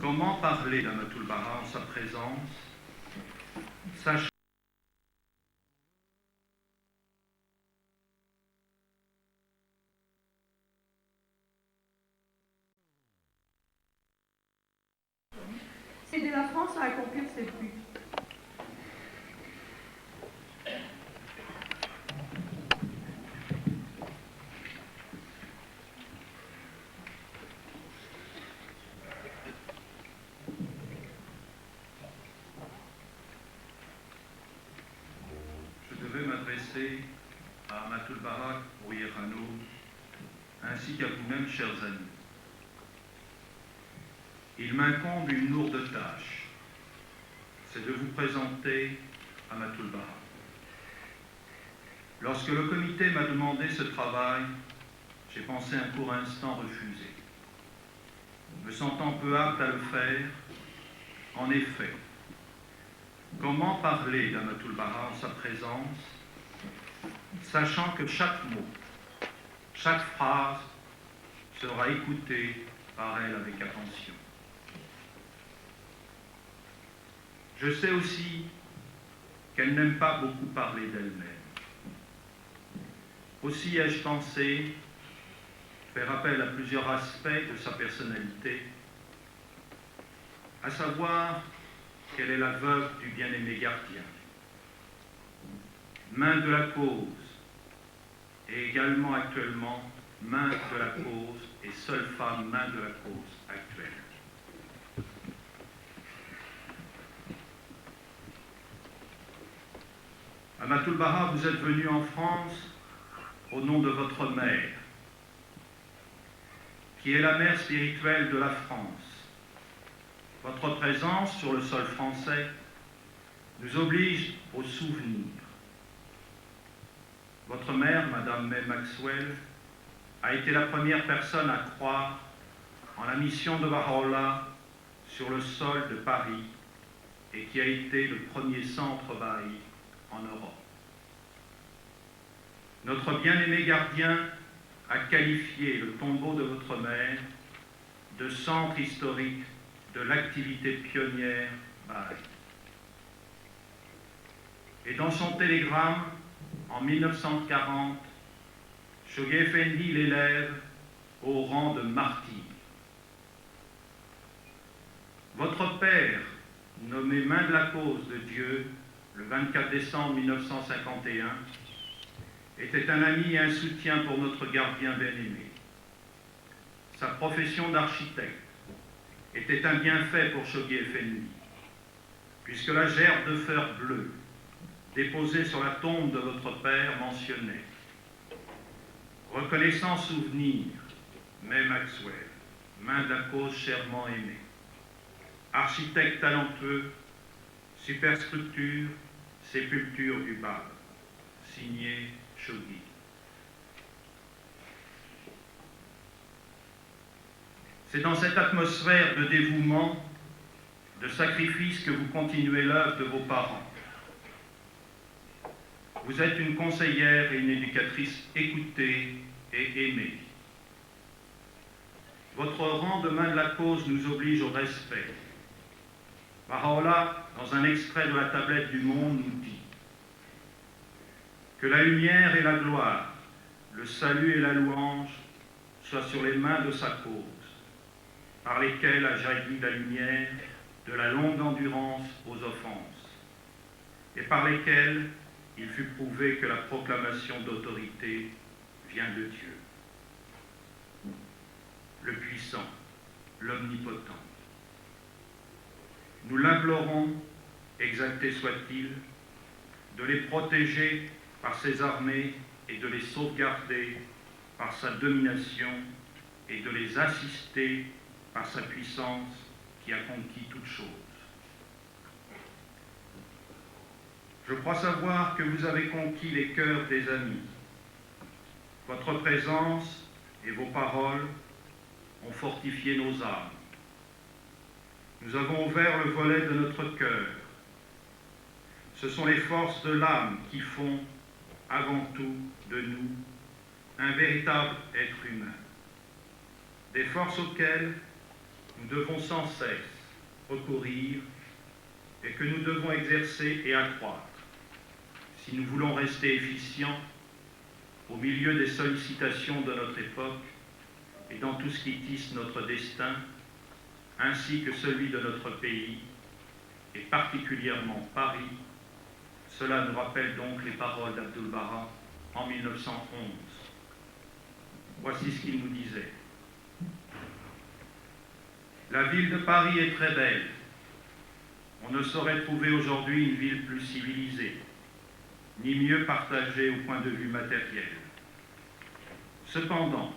Comment parler d'Amatul Baha en sa présence, sachant aider la France à accomplir ses buts. je devais m'adresser à Amatul Baha Ouyerano, ainsi qu'à vous-même, chers amis. Il m'incombe une lourde tâche, c'est de vous présenter Amatul Baha. Lorsque le comité m'a demandé ce travail, j'ai pensé un court instant refuser. Me sentant peu apte à le faire, en effet, comment parler d'Amatul Baha en sa présence, sachant que chaque mot, chaque phrase sera écoutée par elle avec attention. Je sais aussi qu'elle n'aime pas beaucoup parler d'elle-même. Aussi ai-je pensé faire appel à plusieurs aspects de sa personnalité, à savoir qu'elle est la veuve du bien-aimé gardien, main de la cause, et également actuellement main de la cause et seule femme main de la cause actuelle. Amatul Baha, vous êtes venu en France au nom de votre mère, qui est la mère spirituelle de la France. Votre présence sur le sol français nous oblige au souvenir. Votre mère, Madame May Maxwell, a été la première personne à croire en la mission de Baha'u'llah sur le sol de Paris et qui a été le premier centre Baha'i en Europe. Notre bien-aimé gardien a qualifié le tombeau de votre mère de centre historique de l'activité pionnière Baha'i. Et dans son télégramme, en 1940, Shoghi Effendi l'élève au rang de martyr. Votre père, nommé main de la cause de Dieu le 24 décembre 1951, était un ami et un soutien pour notre gardien bien-aimé. Sa profession d'architecte était un bienfait pour Shoghi Effendi, puisque la gerbe de fer bleu déposée sur la tombe de votre père mentionnait « Reconnaissant souvenir, May Maxwell, main de la cause chèrement aimée, architecte talentueux, superstructure, sépulture du Bab, signé Shoghi. » C'est dans cette atmosphère de dévouement, de sacrifice que vous continuez l'œuvre de vos parents. Vous êtes une conseillère et une éducatrice écoutée et aimée. Votre rang de main de la cause nous oblige au respect. Baha'u'llah, dans un extrait de la tablette du monde, nous dit que la lumière et la gloire, le salut et la louange soient sur les mains de sa cause, par lesquelles a jailli la lumière de la longue endurance aux offenses, et par lesquelles il fut prouvé que la proclamation d'autorité vient de Dieu, le puissant, l'omnipotent. Nous l'implorons, exalté soit-il, de les protéger par ses armées et de les sauvegarder par sa domination et de les assister par sa puissance qui a conquis toutes choses. Je crois savoir que vous avez conquis les cœurs des amis. Votre présence et vos paroles ont fortifié nos âmes. Nous avons ouvert le volet de notre cœur. Ce sont les forces de l'âme qui font, avant tout, de nous, un véritable être humain. Des forces auxquelles nous devons sans cesse recourir et que nous devons exercer et accroître si nous voulons rester efficients au milieu des sollicitations de notre époque et dans tout ce qui tisse notre destin, ainsi que celui de notre pays, et particulièrement Paris. Cela nous rappelle donc les paroles d'Abdul-Baha en 1911. Voici ce qu'il nous disait. La ville de Paris est très belle. On ne saurait trouver aujourd'hui une ville plus civilisée, ni mieux partagée au point de vue matériel. Cependant,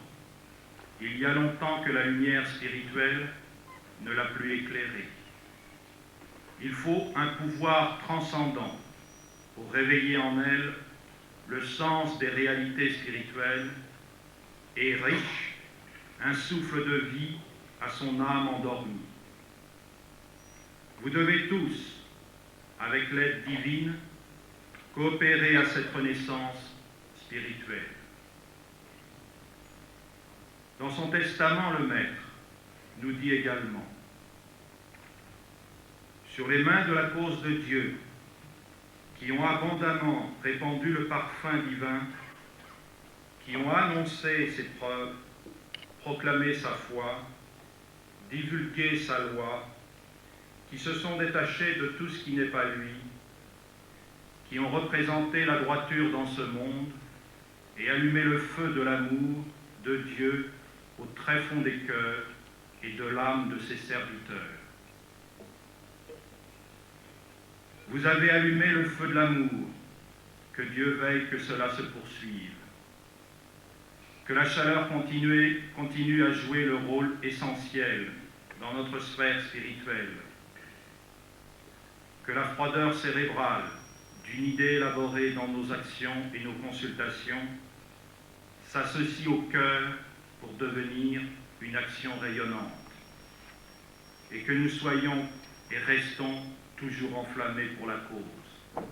il y a longtemps que la lumière spirituelle ne l'a plus éclairée. Il faut un pouvoir transcendant pour réveiller en elle le sens des réalités spirituelles et riche, un souffle de vie à son âme endormie. Vous devez tous, avec l'aide divine, coopérer à cette renaissance spirituelle. Dans son testament, le Maître nous dit également: sur les mains de la cause de Dieu, qui ont abondamment répandu le parfum divin, qui ont annoncé ses preuves, proclamé sa foi, divulgué sa loi, qui se sont détachés de tout ce qui n'est pas lui, qui ont représenté la droiture dans ce monde et allumé le feu de l'amour de Dieu au très fond des cœurs et de l'âme de ses serviteurs. Vous avez allumé le feu de l'amour, que Dieu veille que cela se poursuive, que la chaleur continue à jouer le rôle essentiel dans notre sphère spirituelle, que la froideur cérébrale d'une idée élaborée dans nos actions et nos consultations s'associe au cœur pour devenir une action rayonnante, et que nous soyons et restons toujours enflammés pour la cause.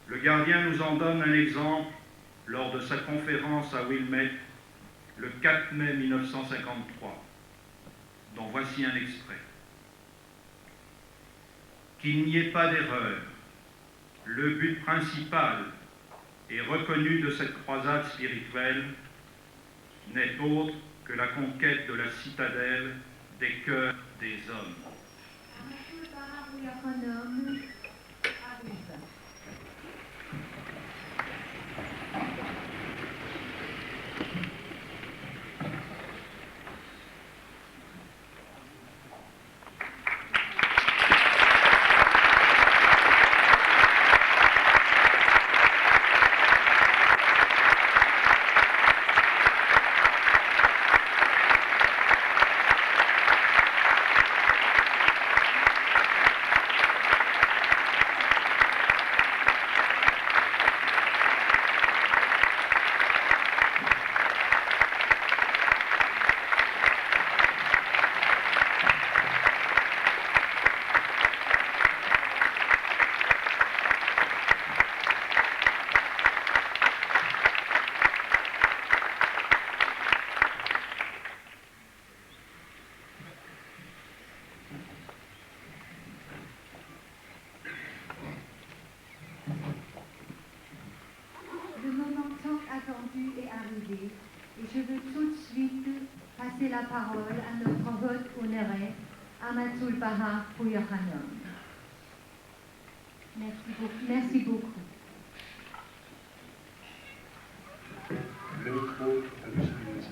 Le gardien nous en donne un exemple lors de sa conférence à Wilmette le 4 mai 1953, dont voici un extrait. Qu'il n'y ait pas d'erreur, le but principal et reconnu de cette croisade spirituelle n'est autre que la conquête de la citadelle des cœurs des hommes. Et je veux tout de suite passer la parole à notre hôte honoré, Amatul Baha Puyahanam. Merci beaucoup. Merci beaucoup. Le micro à vous, s'il vous plaît.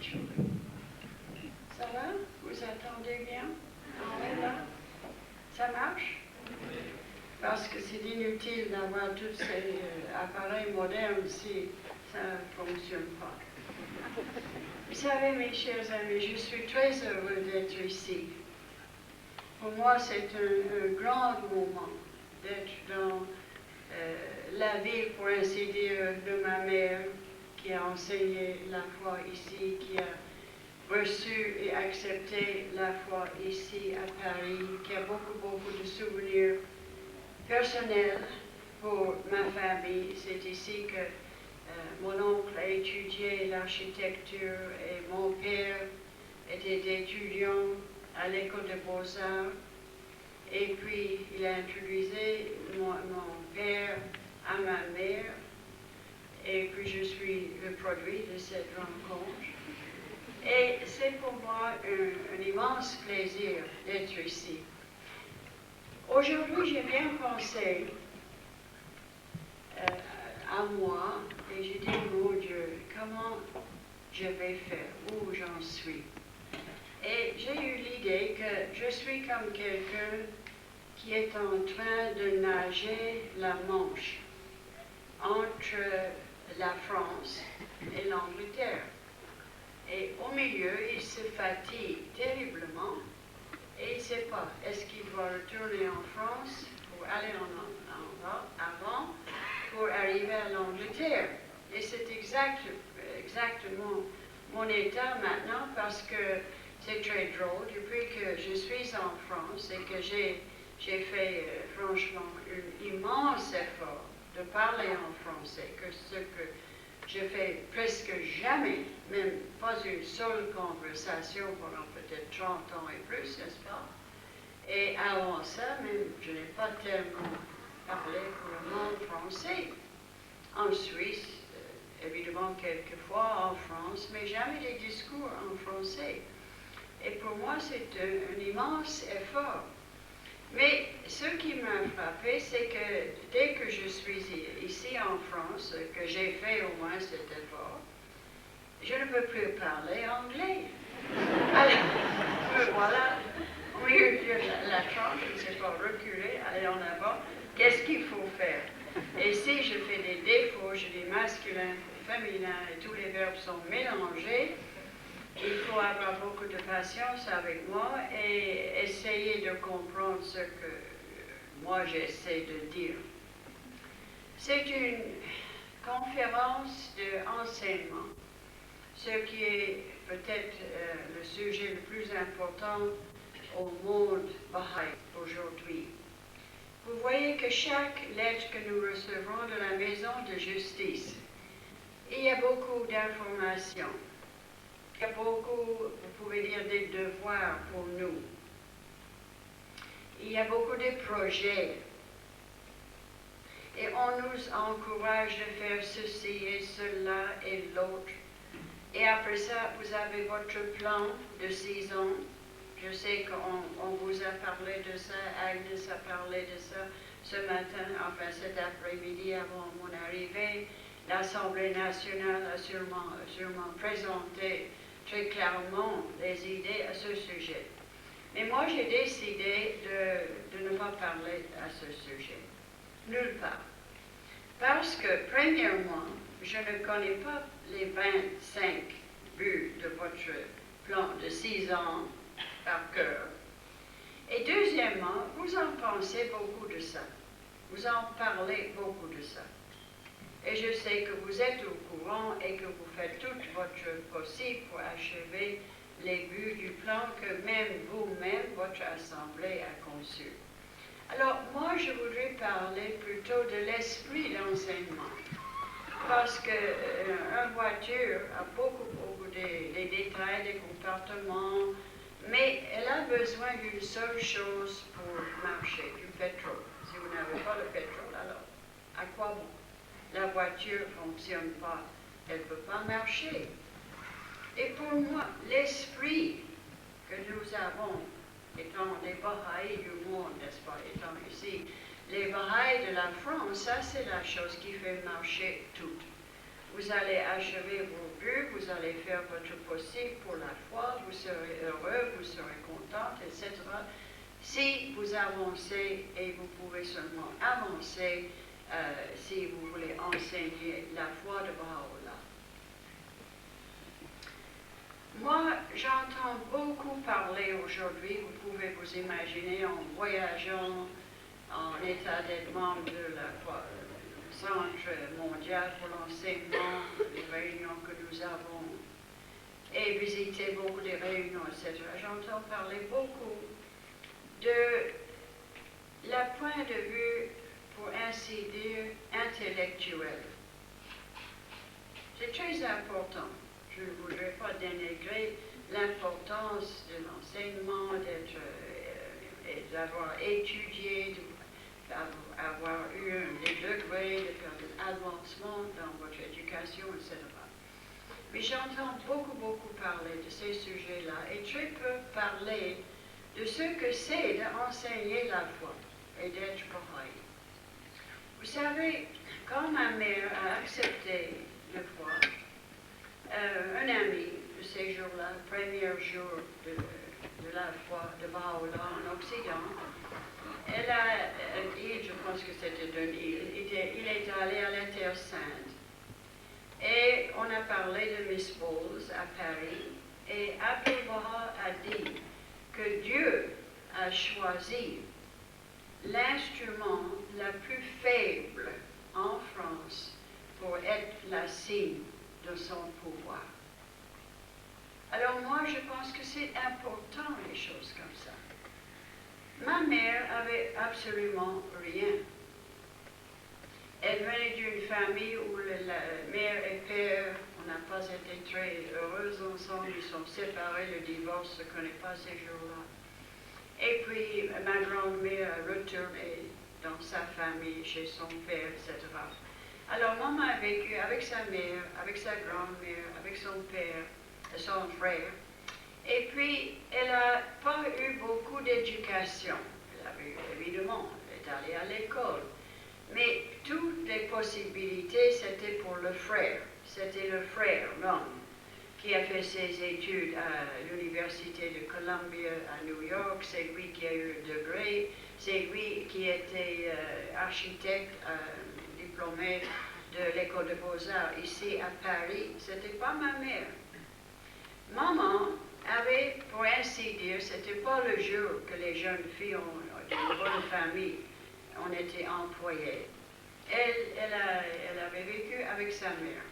quelque chose. Ça va? Vous attendez bien? On est là? Ça marche? Parce que c'est inutile d'avoir tous ces appareils modernes si ça ne fonctionne pas. Vous savez, mes chers amis, je suis très heureux d'être ici. Pour moi, c'est un grand moment d'être dans la ville, pour ainsi dire, de ma mère, qui a enseigné la foi ici, qui a reçu et accepté la foi ici à Paris, qui a beaucoup de souvenirs personnels pour ma famille. C'est ici que mon oncle a étudié l'architecture et mon père était étudiant à l'école de Beaux-Arts. Et puis, il a introduisé mon père à ma mère. Et puis, je suis le produit de cette rencontre. Et c'est pour moi un immense plaisir d'être ici. Aujourd'hui, j'ai bien pensé à moi et j'ai dit, mon Dieu, comment je vais faire, où j'en suis. Et j'ai eu l'idée que je suis comme quelqu'un qui est en train de nager la Manche entre la France et l'Angleterre. Et au milieu, il se fatigue terriblement et il ne sait pas, est-ce qu'il doit retourner en France pour aller avant, pour arriver à l'Angleterre. Et c'est exactement mon état maintenant parce que c'est très drôle. Depuis que je suis en France et que j'ai fait franchement un immense effort de parler en français, que ce que je fais presque jamais, même pas une seule conversation pendant peut-être 30 ans et plus, n'est-ce pas? Et avant ça, même, je n'ai pas tellement parlé couramment français. En Suisse, évidemment quelquefois en France, mais jamais des discours en français. Et pour moi, c'est un immense effort. Mais ce qui m'a frappé, c'est que dès que je suis ici en France, que j'ai fait au moins cet effort, je ne peux plus parler anglais. Alors, me voilà au milieu de la chambre, je ne sais pas reculer, aller en avant. Qu'est-ce qu'il faut faire? Et si je fais des défauts, je dis masculin, féminin, et tous les verbes sont mélangés, il faut avoir beaucoup de patience avec moi et essayer de comprendre ce que moi j'essaie de dire. C'est une conférence d'enseignement, ce qui est peut-être le sujet le plus important au monde Baha'i aujourd'hui. Vous voyez que chaque lettre que nous recevons de la maison de justice, il y a beaucoup d'informations. Il y a beaucoup, vous pouvez dire, des devoirs pour nous. Il y a beaucoup de projets. Et on nous encourage de faire ceci et cela et l'autre. Et après ça, vous avez votre plan de 6 ans. Je sais qu'on vous a parlé de ça, Agnès a parlé de ça ce matin, enfin cet après-midi avant mon arrivée. L'Assemblée nationale a sûrement présenté très clairement des idées à ce sujet. Mais moi, j'ai décidé de ne pas parler à ce sujet, nulle part. Parce que, premièrement, je ne connais pas les 25 buts de votre plan de 6 ans par cœur. Et deuxièmement, vous en pensez beaucoup de ça. Vous en parlez beaucoup de ça. Et je sais que vous êtes au courant et que vous faites tout votre possible pour achever les buts du plan que même vous-même, votre Assemblée a conçu. Alors, moi, je voudrais parler plutôt de l'esprit d'enseignement. Parce qu'une voiture a beaucoup des détails, des comportements, mais elle a besoin d'une seule chose pour marcher, du pétrole. Si vous n'avez pas le pétrole, alors, à quoi bon? La voiture ne fonctionne pas, elle ne peut pas marcher. Et pour moi, l'esprit que nous avons, étant les Bahaïs du monde, n'est-ce pas, étant ici, les Bahaïs de la France, ça c'est la chose qui fait marcher tout. vous allez achever vos buts, vous allez faire votre possible pour la foi, vous serez heureux, vous serez content, etc. Si vous avancez, et vous pouvez seulement avancer si vous voulez enseigner la foi de Baha'u'llah. Moi, j'entends beaucoup parler aujourd'hui, vous pouvez vous imaginer en voyageant en état d'être membre de la Centre mondial pour l'enseignement, les réunions que nous avons, et visiter beaucoup de réunions, etc. J'entends parler beaucoup de la point de vue, pour ainsi dire, intellectuel. C'est très important. Je ne voudrais pas dénigrer l'importance de l'enseignement, d'avoir étudié, d'avoir eu des degrés, de faire de l'avancement dans votre éducation, etc. Mais j'entends beaucoup parler de ces sujets-là et très peu parler de ce que c'est d'enseigner la foi et d'être Baha'i. Vous savez, quand ma mère a accepté la foi, un ami de ces jours-là, le premier jour de la foi de Baha'u'llah en Occident, elle a dit, je pense que c'était une île, il est allé à la Terre Sainte. Et on a parlé de Miss Bowles à Paris, et Abdu'l-Baha a dit que Dieu a choisi l'instrument la plus faible en France pour être la signe de son pouvoir. Alors moi, je pense que c'est important, les choses comme ça. Ma mère avait absolument rien. Elle venait d'une famille où la mère et père, on n'a pas été très heureux ensemble, ils sont séparés, le divorce ne se connaît pas ces jours-là. Et puis ma grand-mère a retourné dans sa famille, chez son père, etc. Alors maman a vécu avec sa mère, avec sa grand-mère, avec son père, son frère. Et puis, elle n'a pas eu beaucoup d'éducation. Elle avait, évidemment, elle est allée à l'école. Mais toutes les possibilités, c'était pour le frère. C'était le frère, l'homme, qui a fait ses études à l'Université de Columbia à New York. C'est lui qui a eu le degré. C'est lui qui était architecte diplômé de l'École de Beaux-Arts ici à Paris. C'était pas ma mère. Maman avait, pour ainsi dire, c'était pas le jour que les jeunes filles ont une bonne famille, on était employés. Elle avait vécu avec sa mère.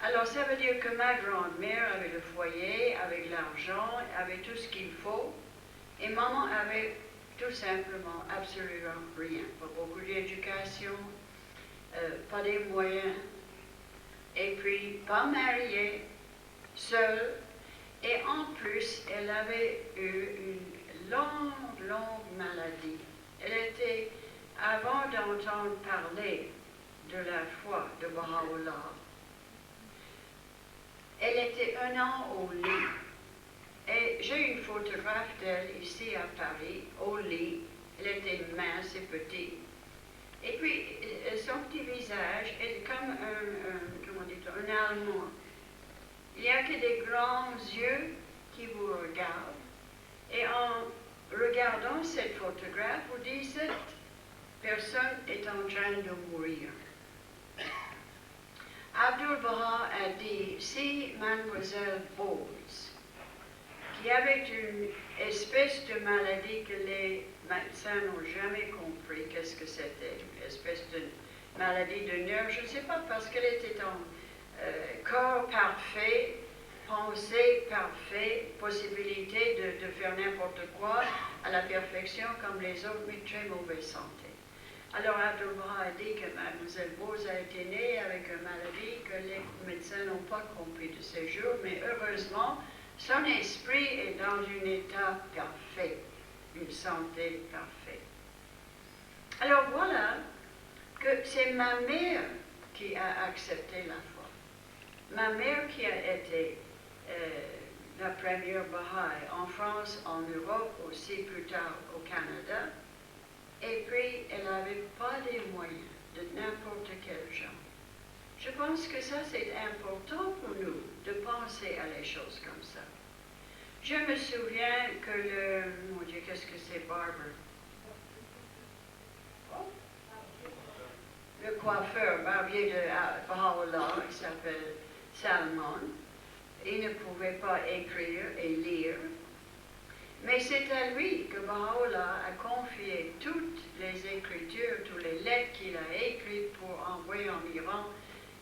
Alors ça veut dire que ma grand-mère avait le foyer, avec l'argent, avait tout ce qu'il faut, et maman avait tout simplement absolument rien. Pas beaucoup d'éducation, pas des moyens, et puis pas mariée, seule. Et en plus, elle avait eu une longue maladie. Elle était, avant d'entendre parler de la foi de Baha'u'llah, elle était 1 an au lit. Et j'ai une photographe d'elle ici à Paris, au lit. Elle était mince et petite. Et puis, son petit visage est comme un Allemand. Il n'y a que des grands yeux qui vous regardent. Et en regardant cette photographe, vous dites, cette personne est en train de mourir. Abdu'l-Baha a dit, si Mademoiselle Bowles, qui avait une espèce de maladie que les médecins n'ont jamais compris qu'est-ce que c'était, une espèce de maladie de nerfs, je ne sais pas, parce qu'elle était en corps parfait, pensée parfaite, possibilité de faire n'importe quoi à la perfection comme les autres, mais très mauvaise santé. Alors Abdu'l-Baha a dit que Mademoiselle Bowles a été née avec une maladie que les médecins n'ont pas compris de ces jours, mais heureusement, son esprit est dans un état parfait, une santé parfaite. Alors voilà que c'est ma mère qui a accepté la foi. Ma mère qui a été la première Baha'i en France, en Europe, aussi plus tard au Canada, et puis elle n'avait pas les moyens de n'importe quel genre. Je pense que ça, c'est important pour nous de penser à les choses comme ça. Je me souviens que mon Dieu, qu'est-ce que c'est, Barber? Le coiffeur, barbier de Baha'u'llah, il s'appelle Salman. Il ne pouvait pas écrire et lire. Mais c'est à lui que Baha'u'llah a confié toutes les écritures, toutes les lettres qu'il a écrites pour envoyer en Iran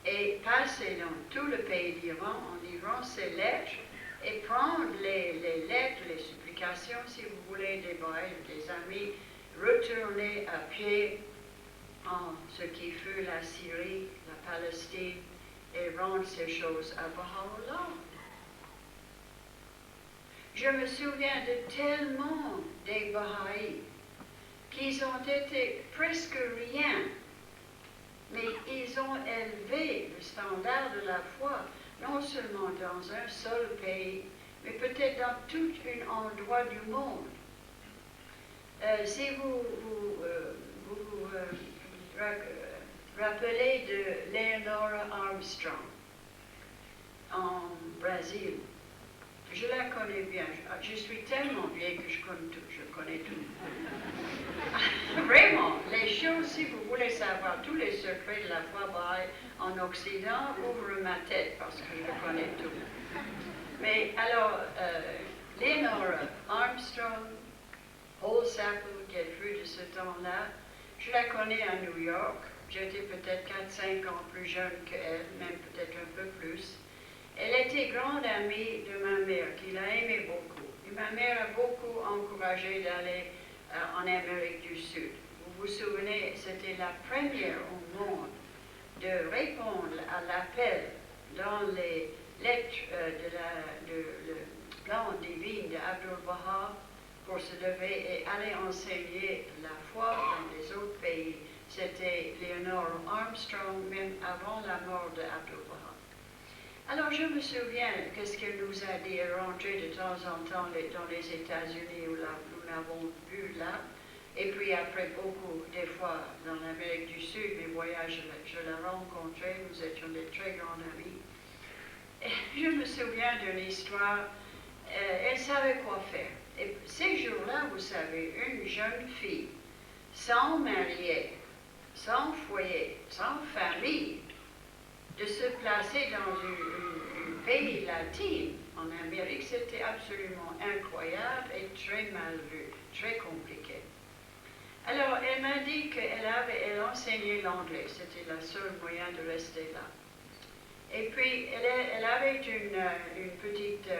et passer dans tout le pays d'Iran en livrant ces lettres et prendre les lettres, les supplications, si vous voulez, des bails, des amis, retourner à pied en ce qui fut la Syrie, la Palestine, et rendre ces choses à Baha'u'llah. Je me souviens de tellement des Bahaïs qu'ils ont été presque rien, mais ils ont élevé le standard de la foi, non seulement dans un seul pays, mais peut-être dans tout un endroit du monde. Si vous rappelez de Leonora Armstrong en Brésil, je la connais bien. Je suis tellement vieille que je connais tout. Vraiment, les choses, si vous voulez savoir tous les secrets de la foi bahaï en Occident, ouvrez ma tête parce que je connais tout. Mais alors, Leonora Armstrong, Holsapple, qu'elle fut de ce temps-là, je la connais à New York. J'étais peut-être 4-5 ans plus jeune qu'elle, même peut-être un peu plus. Elle était grande amie de ma mère, qui l'a aimée beaucoup. Et ma mère a beaucoup encouragé d'aller en Amérique du Sud. Vous vous souvenez, c'était la première au monde de répondre à l'appel dans les lettres le plan divin d'Abdu'l-Baha pour se lever et aller enseigner la foi dans les autres pays. C'était Leonora Armstrong, même avant la mort d'Abdu'l-Baha. Alors je me souviens qu'est-ce qu'elle nous a dit, elle rentrait de temps en temps dans les États-Unis où nous l'avons vu là, et puis après beaucoup, des fois dans l'Amérique du Sud, mes voyages, je la rencontrais, nous étions des très grands amis. Et je me souviens d'une histoire, elle savait quoi faire. Et ces jours-là, vous savez, une jeune fille, sans marier, sans foyer, sans famille, de se placer dans un pays latin en Amérique, c'était absolument incroyable et très mal vu, très compliqué. Alors, elle m'a dit qu'elle enseignait l'anglais, c'était le seul moyen de rester là. Et puis, elle avait une petite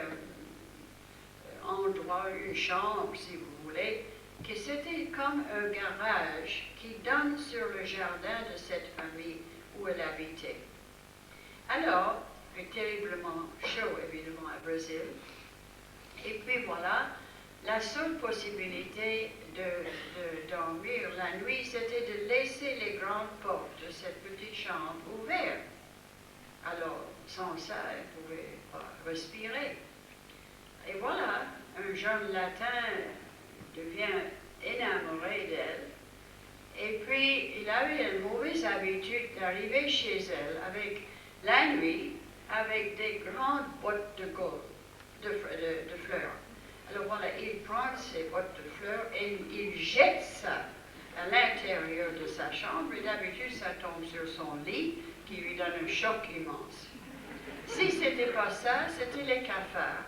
endroit, une chambre, si vous voulez, que c'était comme un garage qui donne sur le jardin de cette famille où elle habitait. Alors, il fait terriblement chaud, évidemment, à Brésil. Et puis voilà, la seule possibilité de dormir la nuit, c'était de laisser les grandes portes de cette petite chambre ouvertes. Alors, sans ça, elle ne pouvait pas respirer. Et voilà, un jeune latin devient énamoré d'elle. Et puis, il avait une mauvaise habitude d'arriver chez elle avec la nuit, avec des grandes bottes de gold, de fleurs. Alors voilà, il prend ces bottes de fleurs et il jette ça à l'intérieur de sa chambre, et d'habitude ça tombe sur son lit, qui lui donne un choc immense. Si ce n'était pas ça, c'était les cafards.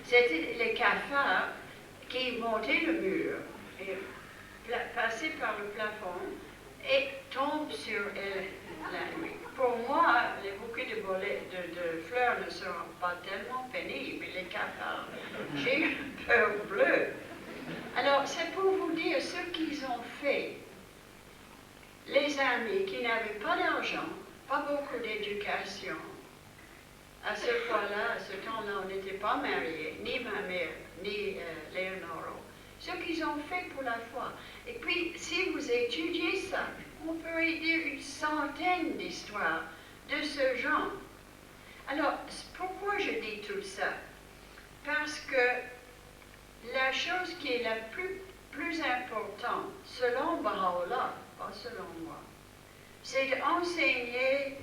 C'était les cafards qui montaient le mur, et passaient par le plafond, et tombent sur elle la nuit. Pour moi, les bouquets de fleurs ne seront pas tellement pénibles, mais les cafards, j'ai eu peur bleue. Alors, c'est pour vous dire ce qu'ils ont fait. Les amis qui n'avaient pas d'argent, pas beaucoup d'éducation, à ce point-là, à ce temps-là, on n'était pas mariés, ni ma mère, ni Leonora. Ce qu'ils ont fait pour la foi. Et puis, si vous étudiez ça, on pourrait dire une centaine d'histoires de ce genre. Alors, pourquoi je dis tout ça? Parce que la chose qui est la plus importante, selon Baha'u'llah, pas selon moi, c'est d'enseigner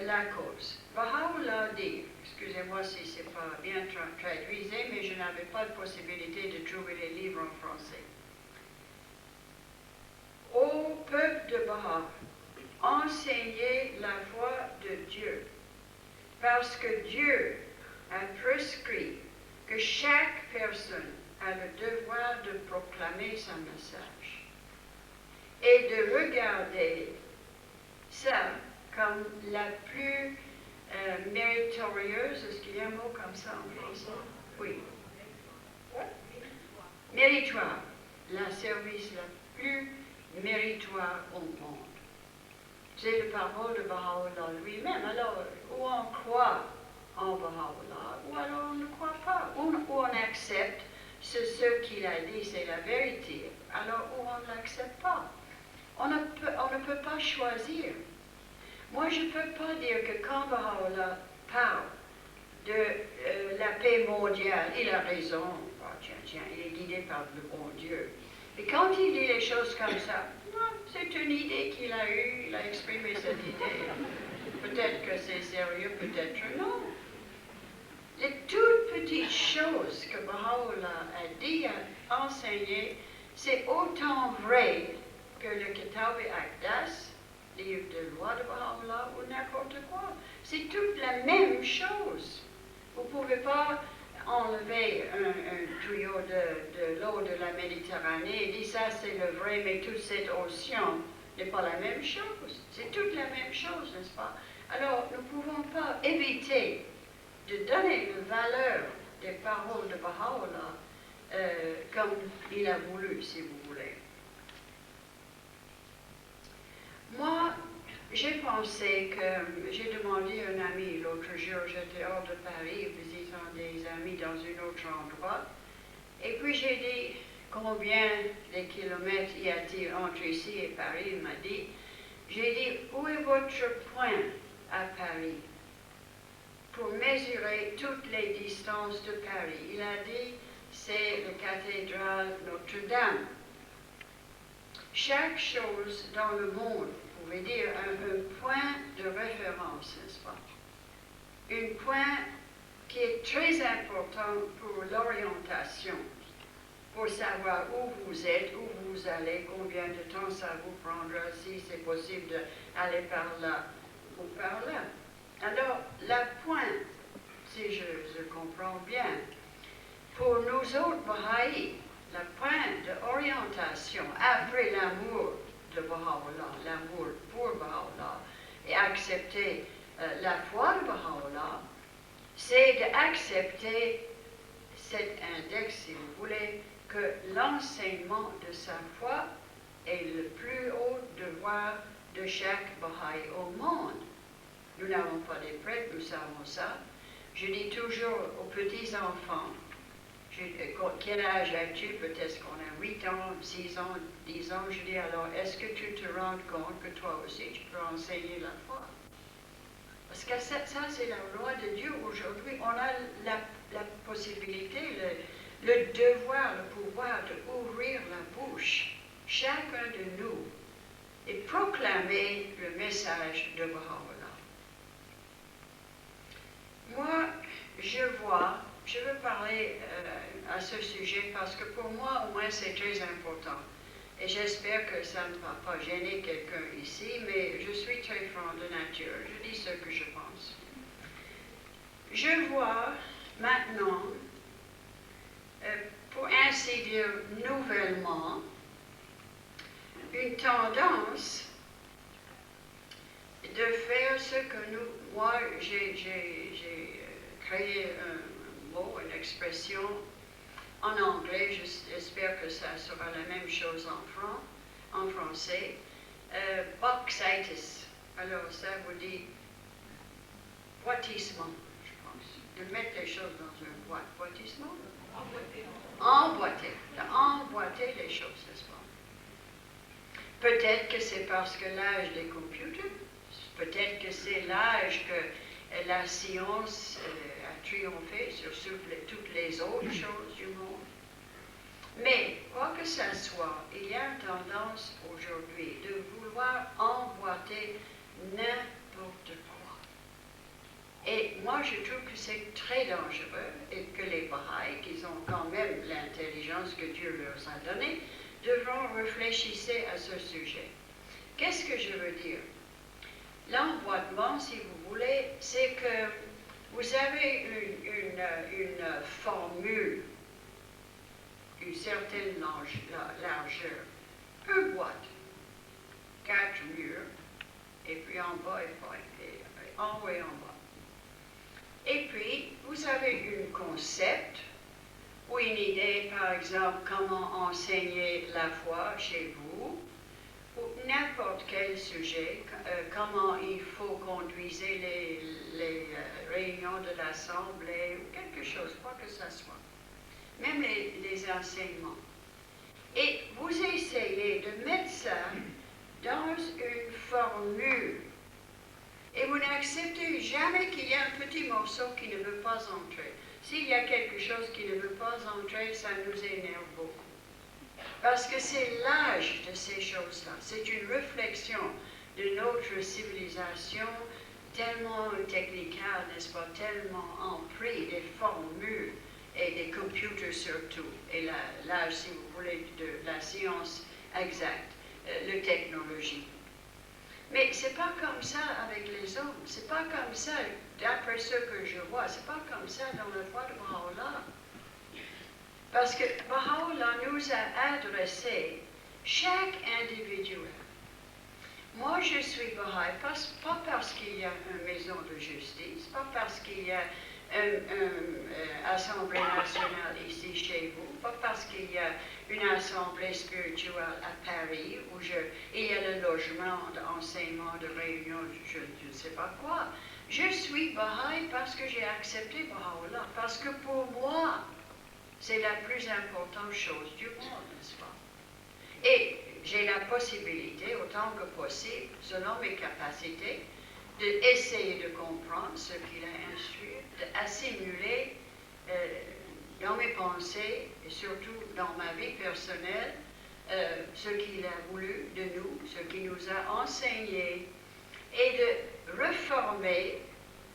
la cause. Baha'u'llah dit, excusez-moi si ce n'est pas bien traduisé, mais je n'avais pas de possibilité de trouver les livres en français. Au peuple de Baha, enseignez la foi de Dieu, parce que Dieu a prescrit que chaque personne a le devoir de proclamer son message et de regarder ça comme la plus méritorieuse. Est-ce qu'il y a un mot comme ça en français? Oui. Méritoire. La service la plus méritoire au monde. C'est la parole de Baha'u'llah lui-même. Alors, ou on croit en Baha'u'llah, ou alors on ne croit pas. Ou on accepte ce qu'il a dit, c'est la vérité. Alors, ou on ne l'accepte pas. On ne peut pas choisir. Moi, je ne peux pas dire que quand Baha'u'llah parle de la paix mondiale, il a raison. Oh, tiens, il est guidé par le bon Dieu. Et quand il dit les choses comme ça, c'est une idée qu'il a eue, il a exprimé cette idée. Peut-être que c'est sérieux, peut-être non. Les toutes petites choses que Baha'u'llah a dit, a enseigné, c'est autant vrai que le Kitab al-Aqdas, livre de loi de Baha'u'llah, ou n'importe quoi. C'est toute la même chose. Vous ne pouvez pas enlever un tuyau de l'eau de la Méditerranée et dire ça c'est le vrai, mais toute cette océan n'est pas la même chose. C'est toute la même chose, n'est-ce pas? Alors, nous ne pouvons pas éviter de donner la valeur des paroles de Baha'u'llah comme il a voulu, si vous voulez. Moi, j'ai pensé que j'ai demandé à un ami l'autre jour, j'étais hors de Paris visitant des amis dans un autre endroit, et puis j'ai dit combien de kilomètres y a-t-il entre ici et Paris. Il m'a dit, j'ai dit où est votre point à Paris pour mesurer toutes les distances de Paris. Il a dit c'est la cathédrale Notre-Dame. Chaque chose dans le monde, vous pouvez dire, un point de référence, n'est-ce pas? Un point qui est très important pour l'orientation, pour savoir où vous êtes, où vous allez, combien de temps ça vous prendra, si c'est possible d'aller par là ou par là. Alors, la pointe, si je comprends bien, pour nous autres Baha'i, la pointe d'orientation après l'amour de Baha'u'llah, l'amour pour Baha'u'llah, et accepter la foi de Baha'u'llah, c'est d'accepter cet index, si vous voulez, que l'enseignement de sa foi est le plus haut devoir de chaque Baha'i au monde. Nous n'avons pas des prêtres, nous savons ça. Je dis toujours aux petits-enfants, quel âge as-tu? Peut-être qu'on a 8 ans, 6 ans, 10 ans. Je dis alors, est-ce que tu te rends compte que toi aussi tu peux enseigner la foi? Parce que ça c'est la loi de Dieu. Aujourd'hui, on a la possibilité, le devoir, le pouvoir d'ouvrir la bouche, chacun de nous, et proclamer le message de Baha'u'llah. Moi, je veux parler à ce sujet parce que pour moi, au moins, c'est très important. Et j'espère que ça ne va pas gêner quelqu'un ici, mais je suis très franc de nature. Je dis ce que je pense. Je vois maintenant, pour ainsi dire nouvellement, une tendance de faire ce que moi, j'ai créé un mot, une expression en anglais, j'espère que ça sera la même chose en français, boxitis. Alors ça vous dit boitissement, je pense, de mettre les choses dans une boîte. Boitissement? Emboîter, d'emboîter les choses, n'est-ce pas? Peut-être que c'est parce que l'âge des computers, peut-être que c'est l'âge que la science a triomphé sur toutes les autres choses du monde. Mais, quoi que ça soit, il y a une tendance aujourd'hui de vouloir emboîter n'importe quoi. Et moi, je trouve que c'est très dangereux et que les Baha'is, qui ont quand même l'intelligence que Dieu leur a donnée, devront réfléchir à ce sujet. Qu'est-ce que je veux dire? L'emboîtement, si vous voulez, c'est que vous avez une formule, une certaine largeur, une boîte, 4 murs, et puis en bas et en haut et en bas. Et puis, vous avez un concept ou une idée, par exemple, comment enseigner la foi chez vous, ou n'importe quel sujet, comment il faut conduire les réunions de l'Assemblée, ou quelque chose, quoi que ce soit. Même les enseignements. Et vous essayez de mettre ça dans une formule. Et vous n'acceptez jamais qu'il y ait un petit morceau qui ne veut pas entrer. S'il y a quelque chose qui ne veut pas entrer, ça nous énerve beaucoup. Parce que c'est l'âge de ces choses-là. C'est une réflexion de notre civilisation tellement technicale, n'est-ce pas, tellement empris des formules et des computers surtout, et l'âge, si vous voulez, de la science exacte, la technologie. Mais c'est pas comme ça avec les hommes, c'est pas comme ça, d'après ce que je vois, c'est pas comme ça dans la foi de Baha'u'llah. Parce que Baha'u'llah nous a adressé chaque individuel. Moi, je suis Baha'i, pas parce qu'il y a une maison de justice, pas parce qu'il y a une assemblée nationale ici chez vous, pas parce qu'il y a une assemblée spirituelle à Paris où il y a le logement, d'enseignement, de réunion, je ne sais pas quoi. Je suis Baha'i parce que j'ai accepté Baha'u'llah, parce que pour moi, c'est la plus importante chose du monde, n'est-ce pas? Et j'ai la possibilité, autant que possible, selon mes capacités, d'essayer de comprendre ce qu'il a instruit, d'assimiler dans mes pensées, et surtout dans ma vie personnelle, ce qu'il a voulu de nous, ce qu'il nous a enseigné, et de reformer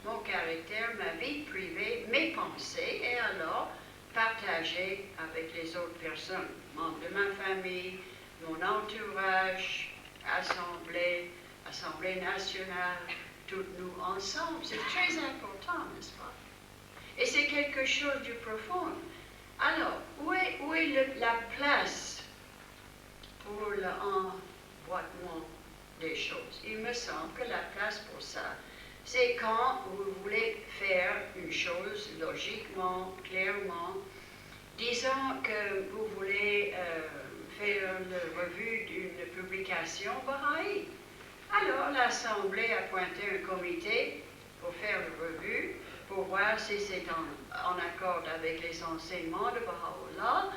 mon caractère, ma vie privée, mes pensées, et alors partager avec les autres personnes, membres de ma famille, mon entourage, assemblée nationale, toutes nous ensemble. C'est très important, n'est-ce pas? Et c'est quelque chose de profond. Alors, où est la place pour l'emboîtement des choses? Il me semble que la place pour ça, c'est quand vous voulez faire une chose logiquement, clairement. Disons que vous voulez faire une revue d'une publication Baha'i. Alors, l'Assemblée a pointé un comité pour faire une revue, pour voir si c'est en accord avec les enseignements de Baha'u'llah.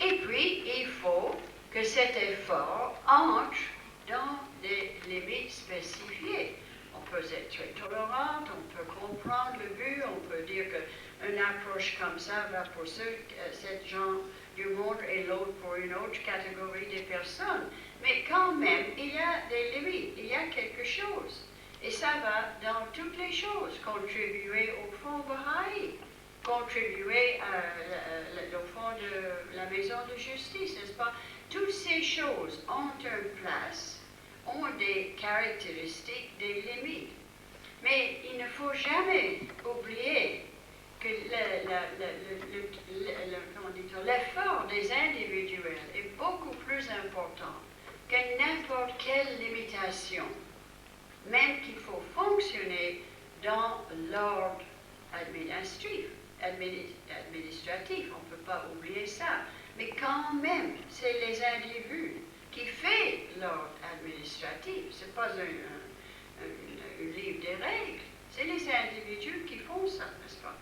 Et puis, il faut que cet effort entre dans des limites spécifiées. On peut être très tolérante, on peut comprendre le but, on peut dire qu'une approche comme ça va pour cette genre du monde et l'autre pour une autre catégorie de personnes. Mais quand même, il y a des limites, il y a quelque chose. Et ça va dans toutes les choses, contribuer au fond Baha'i, contribuer au fond de la maison de justice, n'est-ce pas? Toutes ces choses ont une place, ont des caractéristiques, des limites. Mais il ne faut jamais oublier que l'effort des individuels est beaucoup plus important que n'importe quelle limitation, même qu'il faut fonctionner dans l'ordre administratif. On ne peut pas oublier ça. Mais quand même, c'est les individus qui font l'ordre administratif. Ce n'est pas un livre des règles. C'est les individus qui font ça, n'est-ce pas?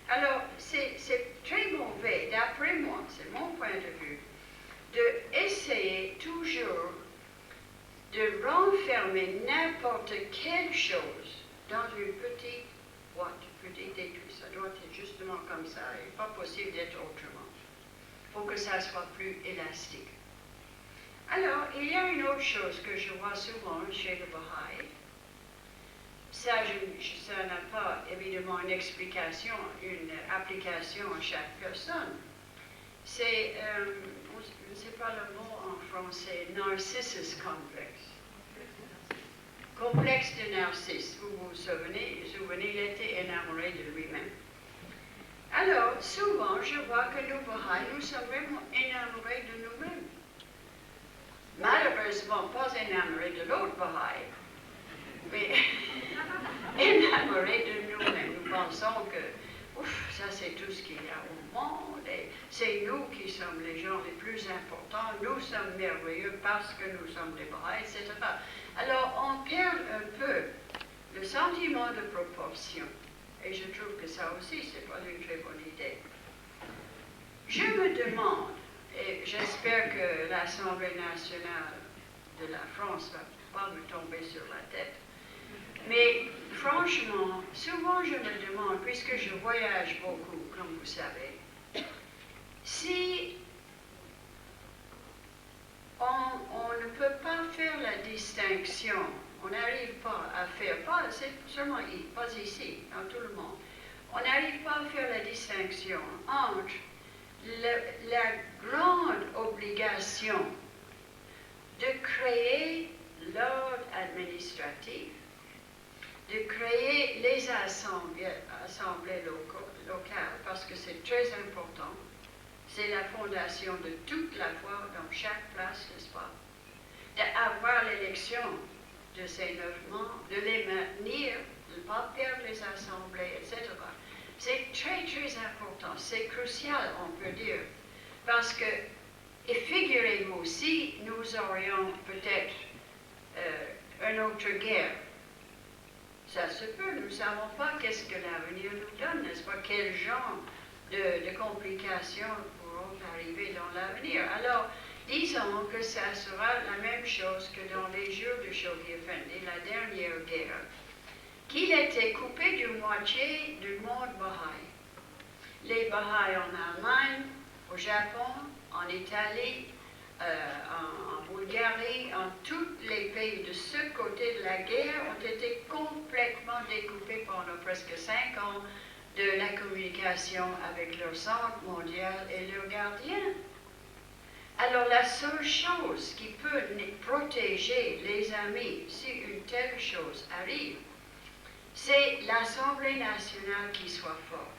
Alors, c'est très mauvais, d'après moi, c'est mon point de vue, d'essayer toujours de renfermer n'importe quelle chose dans une petite boîte, petit étui. Ça doit être justement comme ça, il n'est pas possible d'être autrement. Il faut que ça soit plus élastique. Alors, il y a une autre chose que je vois souvent chez le Baha'i. Ça n'a pas évidemment une explication, une application à chaque personne. C'est, je ne sais pas le mot en français, narcissus complex. Complexe de Narcisse, vous vous souvenez, il était énamoré de lui-même. Alors, souvent, je vois que nous, Baha'i, nous sommes vraiment énamorés de nous-mêmes. Malheureusement, pas énamorés de l'autre Baha'i, mais énamorés de nous-mêmes. Nous pensons que, ouf, ça c'est tout ce qu'il y a au monde, et c'est nous qui sommes les gens les plus importants, nous sommes merveilleux parce que nous sommes des Baha'i, etc. Alors, on perd un peu le sentiment de proportion. Et je trouve que ça aussi, c'est pas une très bonne idée. Je me demande, et j'espère que l'Assemblée nationale de la France ne va pas me tomber sur la tête, mais franchement, souvent je me demande, puisque je voyage beaucoup, comme vous savez, si on ne peut pas faire la distinction, on n'arrive pas à faire, c'est seulement pas ici, dans tout le monde, on n'arrive pas à faire la distinction entre la grande obligation de créer l'ordre administratif, de créer les assemblées locales, parce que c'est très important. C'est la fondation de toute la foi dans chaque place, n'est-ce pas? D'avoir l'élection de ces 9 membres, de les maintenir, de ne pas perdre les assemblées, etc. C'est très, très important. C'est crucial, on peut dire. Parce que, et figurez-vous, si nous aurions peut-être une autre guerre, ça se peut, nous ne savons pas qu'est-ce que l'avenir nous donne, n'est-ce pas? Quel genre de complications pourront arriver dans l'avenir. Alors, disons que ça sera la même chose que dans les jours de Shoghi Effendi, la dernière guerre, qu'il était coupé de moitié du monde Baha'i. Les Baha'i en Allemagne, au Japon, en Italie, en Bulgarie, en tous les pays de ce côté de la guerre ont été complètement découpés pendant presque 5 ans de la communication avec leur centre mondial et leurs gardiens. Alors la seule chose qui peut protéger les amis si une telle chose arrive, c'est l'Assemblée nationale qui soit forte.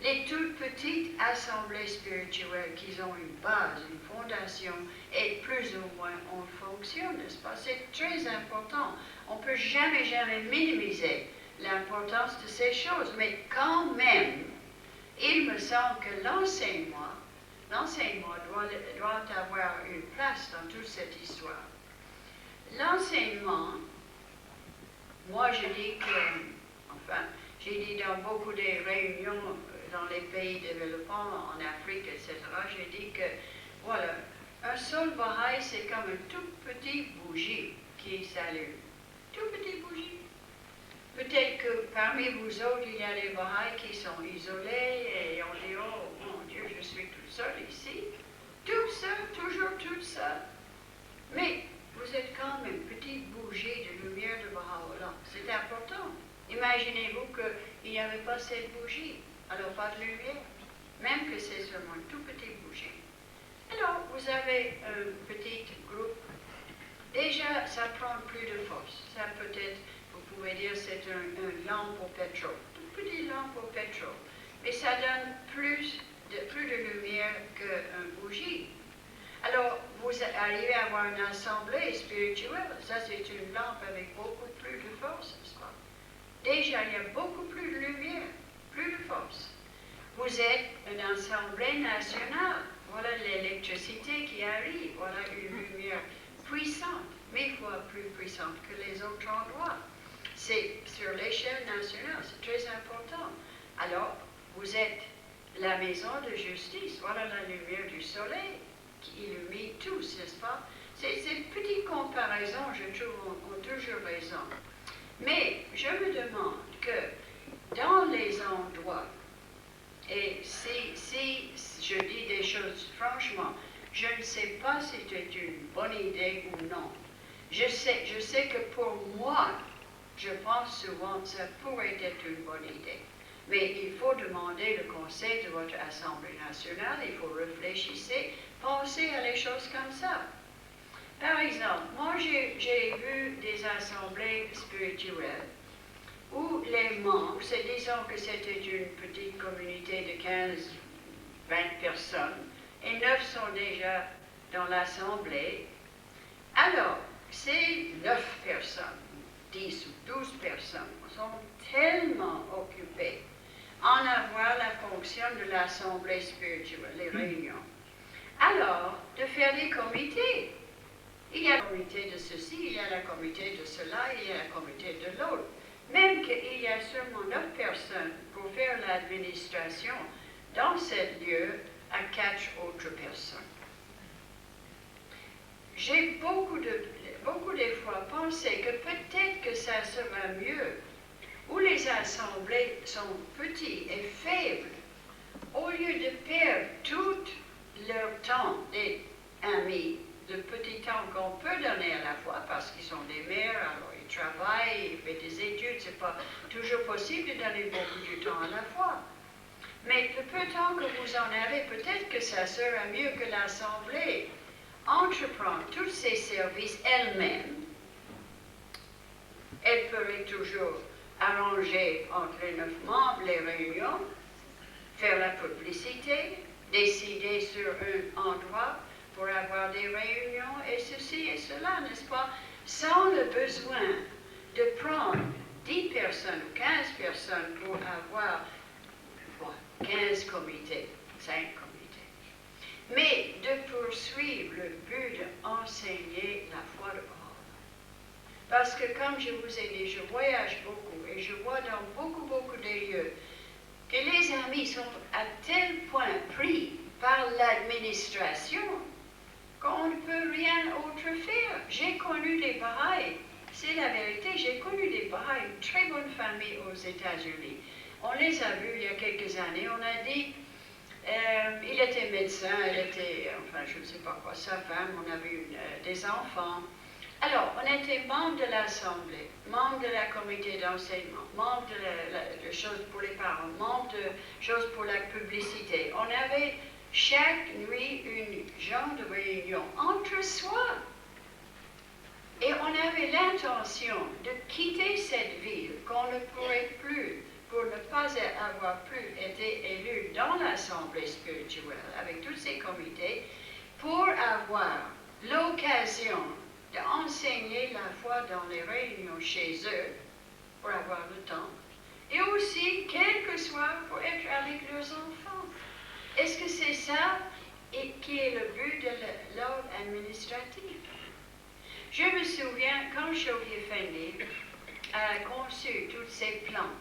Les toutes petites assemblées spirituelles qui ont une base, une fondation, et plus ou moins on fonctionne, n'est-ce pas? C'est très important. On ne peut jamais, jamais minimiser l'importance de ces choses, mais quand même, il me semble que l'enseignement doit avoir une place dans toute cette histoire. L'enseignement, moi je dis que, enfin, j'ai dit dans beaucoup des réunions dans les pays développants, en Afrique, etc., j'ai dit que, voilà, un seul Baha'i, c'est comme une toute petite bougie qui s'allume. Toute petite bougie. Peut-être que parmi vous autres, il y a des Baha'i qui sont isolés et on dit, oh mon Dieu, je suis toute seule ici. Toute seule, toujours toute seule. Mais vous êtes quand même une petite bougie de lumière de Baha'u'llah. C'est important. Imaginez-vous qu'il n'y avait pas cette bougie. Alors pas de lumière, même que c'est seulement une toute petite bougie. Alors, vous avez un petit groupe. Déjà, ça prend plus de force. Ça peut être, vous pouvez dire, c'est une lampe au pétrole. Une petite lampe au pétrole. Mais ça donne plus de lumière qu'une bougie. Alors, vous arrivez à avoir une assemblée spirituelle. Ça, c'est une lampe avec beaucoup plus de force, n'est-ce pas? Déjà, il y a beaucoup plus de lumière. Plus de force. Vous êtes une assemblée nationale. Voilà l'électricité qui arrive. Voilà une lumière puissante, 1000 fois plus puissante que les autres endroits. C'est sur l'échelle nationale, c'est très important. Alors, vous êtes la maison de justice. Voilà la lumière du soleil qui illumine tous, n'est-ce pas? Ces petites comparaisons, je trouve, ont toujours raison. Mais je me demande que dans les endroits, et si je dis des choses franchement. Je ne sais pas si c'est une bonne idée ou non. Je sais que pour moi, je pense souvent que ça pourrait être une bonne idée. Mais il faut demander le conseil de votre Assemblée nationale, il faut réfléchir, penser à les choses comme ça. Par exemple, moi j'ai vu des assemblées spirituelles où les membres, disons que c'était une petite communauté de 15-20 personnes, et 9 sont déjà dans l'assemblée. Alors, ces 9 personnes, 10 ou 12 personnes, sont tellement occupées en avoir la fonction de l'assemblée spirituelle, les réunions. Alors, de faire des comités. Il y a le comité de ceci, il y a le comité de cela, il y a le comité de l'autre. Même qu'il y a seulement 9 personnes pour faire l'administration dans ce lieu à 4 autres personnes. J'ai beaucoup de fois pensé que peut-être que ça sera mieux où les assemblées sont petites et faibles, au lieu de perdre tout leur temps des amis, le petit temps qu'on peut donner à la fois, parce qu'ils sont des mères, alors ils travaillent, ils font des études, c'est pas toujours possible de donner beaucoup de temps à la fois. Mais le peu de temps que vous en avez, peut-être que ça sera mieux que l'Assemblée entreprend tous ces services elle-même. Elle pourrait toujours arranger entre les 9 membres les réunions, faire la publicité, décider sur un endroit pour avoir des réunions et ceci et cela, n'est-ce pas? Sans le besoin de prendre 10 personnes ou 15 personnes pour avoir 15 comités, 5 comités. Mais de poursuivre le but d'enseigner la foi de Paul. Parce que comme je vous ai dit, je voyage beaucoup et je vois dans beaucoup de lieux que les amis sont à tel point pris par l'administration qu'on ne peut rien autre faire. J'ai connu des Baha'is, c'est la vérité, j'ai connu des Baha'is, une très bonne famille aux États-Unis. On les a vus il y a quelques années, on a dit, il était médecin, elle était, enfin je ne sais pas quoi, sa femme, on a vu des enfants. Alors, on était membre de l'Assemblée, membre de la comité d'enseignement, membre de choses pour les parents, membre de choses pour la publicité. On avait chaque nuit une genre de réunion entre soi. Et on avait l'intention de quitter cette ville qu'on ne pourrait plus, pour ne pas avoir plus été élu dans l'Assemblée spirituelle avec tous ces comités, pour avoir l'occasion d'enseigner la foi dans les réunions chez eux, pour avoir le temps, et aussi, quel que soit, pour être avec leurs enfants. Est-ce que c'est ça qui est le but de l'ordre administratif? Je me souviens, quand Shoghi Effendi a conçu tous ces plans,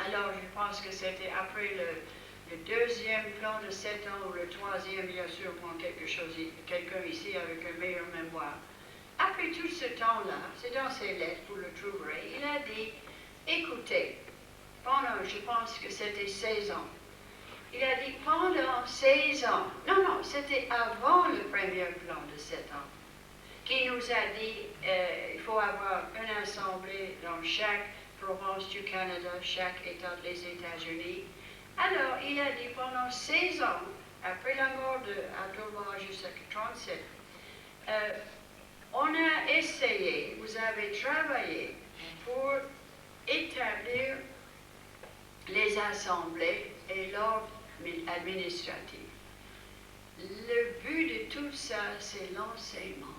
alors je pense que c'était après le deuxième plan de 7 ans ou le troisième, il y a sûrement quelqu'un ici avec un meilleur mémoire. Après tout ce temps-là, c'est dans ses lettres, vous le trouverez, il a dit, écoutez, pendant, je pense que c'était 16 ans, il a dit pendant 16 ans, non, c'était avant le premier plan de 7 ans, qui nous a dit il faut avoir une assemblée dans chaque province du Canada, chaque État des États-Unis. Alors, il a dit pendant 16 ans, après la mort d'Abdullah jusqu'à 1937, on a essayé, vous avez travaillé pour établir les assemblées et l'ordre administratif. Le but de tout ça, c'est l'enseignement.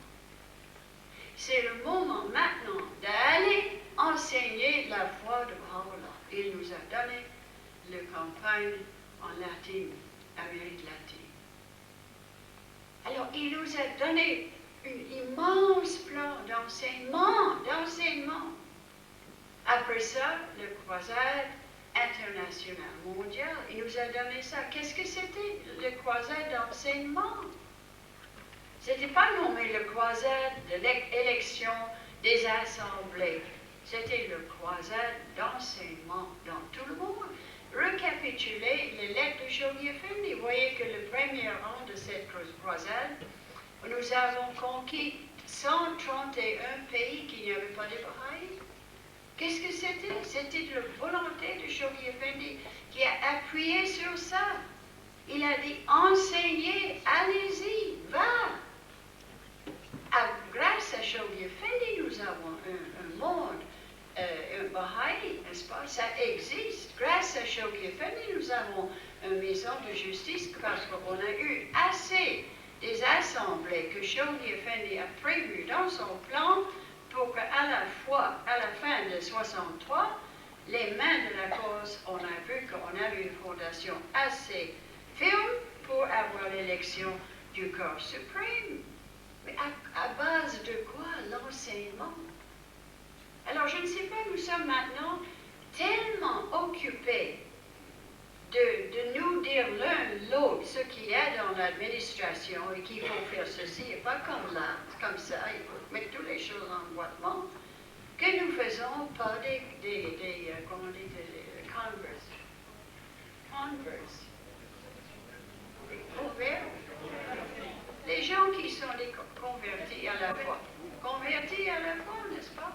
C'est le moment maintenant d'aller enseigner la foi de Baha'u'llah. Il nous a donné la campagne en latine, Amérique latine. Alors, il nous a donné un immense plan d'enseignement. Après ça, la croisade internationale mondiale, il nous a donné ça. Qu'est-ce que c'était, la croisade d'enseignement? C'était pas nommé le croisade de l'élection des assemblées. C'était le croisade d'enseignement dans tout le monde. Récapitulez intitulé Les Lettres de Shoghi Effendi. Vous voyez que le premier rang de cette croisade, nous avons conquis 131 pays qui n'avaient pas de Baha'i. Qu'est-ce que c'était? C'était la volonté de Shoghi Effendi qui a appuyé sur ça. Il a dit, enseignez, allez-y, va. Grâce à Shoghi Effendi, nous avons un monde, un Baha'i, n'est-ce pas? Ça existe. Grâce à Shoghi Effendi, nous avons une maison de justice parce qu'on a eu assez des assemblées que Shoghi Effendi a prévues dans son plan pour qu'à la fin de 63, les mains de la cause, on a vu qu'on avait une fondation assez ferme pour avoir l'élection du corps suprême. Mais à base de quoi? L'enseignement. Alors, je ne sais pas, nous sommes maintenant tellement occupés de nous dire l'un l'autre ce qu'il y a dans l'administration et qu'il faut faire ceci, et pas comme là, comme ça, il faut mettre toutes les choses en boitement, que nous faisons pas des comment on dit, des converts. Converts. Les gens qui sont des convertis à la foi. Convertis à la foi, n'est-ce pas?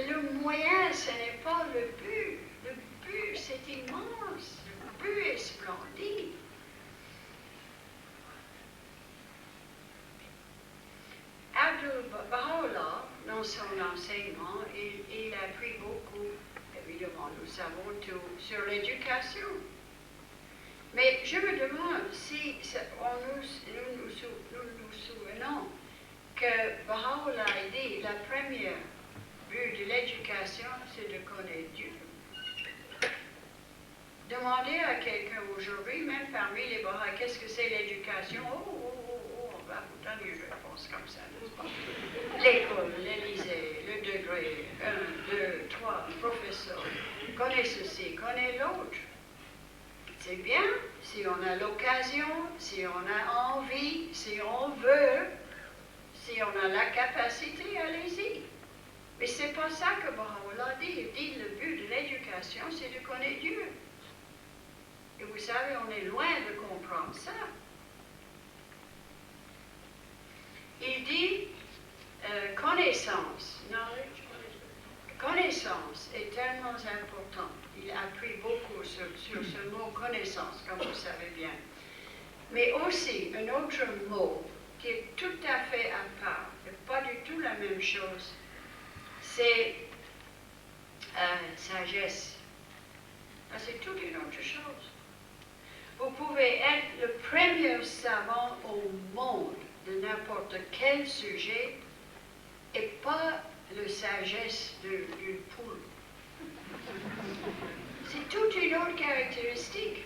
Le moyen, ce n'est pas le but. Le but, c'est immense. Le but est splendide. Abdul Baha'u'llah, dans son enseignement, il a pris beaucoup, évidemment, nous savons tout, sur l'éducation. Mais je me demande si nous nous souvenons que Baha'u'llah a dit la première but de l'éducation, c'est de connaître Dieu. Demandez à quelqu'un aujourd'hui, même parmi les Baha'is, qu'est-ce que c'est l'éducation? On va vous donner une réponse comme ça, n'est-ce pas? L'école, l'Élysée, le degré, 1, 2, 3, professeur, connaît ceci, connaît l'autre. C'est bien, si on a l'occasion, si on a envie, si on veut, si on a la capacité, allez-y. Mais ce n'est pas ça que Baha'u'llah dit. Il dit le but de l'éducation, c'est de connaître Dieu. Et vous savez, on est loin de comprendre ça. Il dit connaissance. Connaissance est tellement important. Il a appris beaucoup sur ce mot connaissance, comme vous savez bien. Mais aussi, un autre mot qui est tout à fait à part, et pas du tout la même chose, c'est sagesse. C'est toute une autre chose. Vous pouvez être le premier savant au monde de n'importe quel sujet et pas la sagesse d'une poule. C'est toute une autre caractéristique.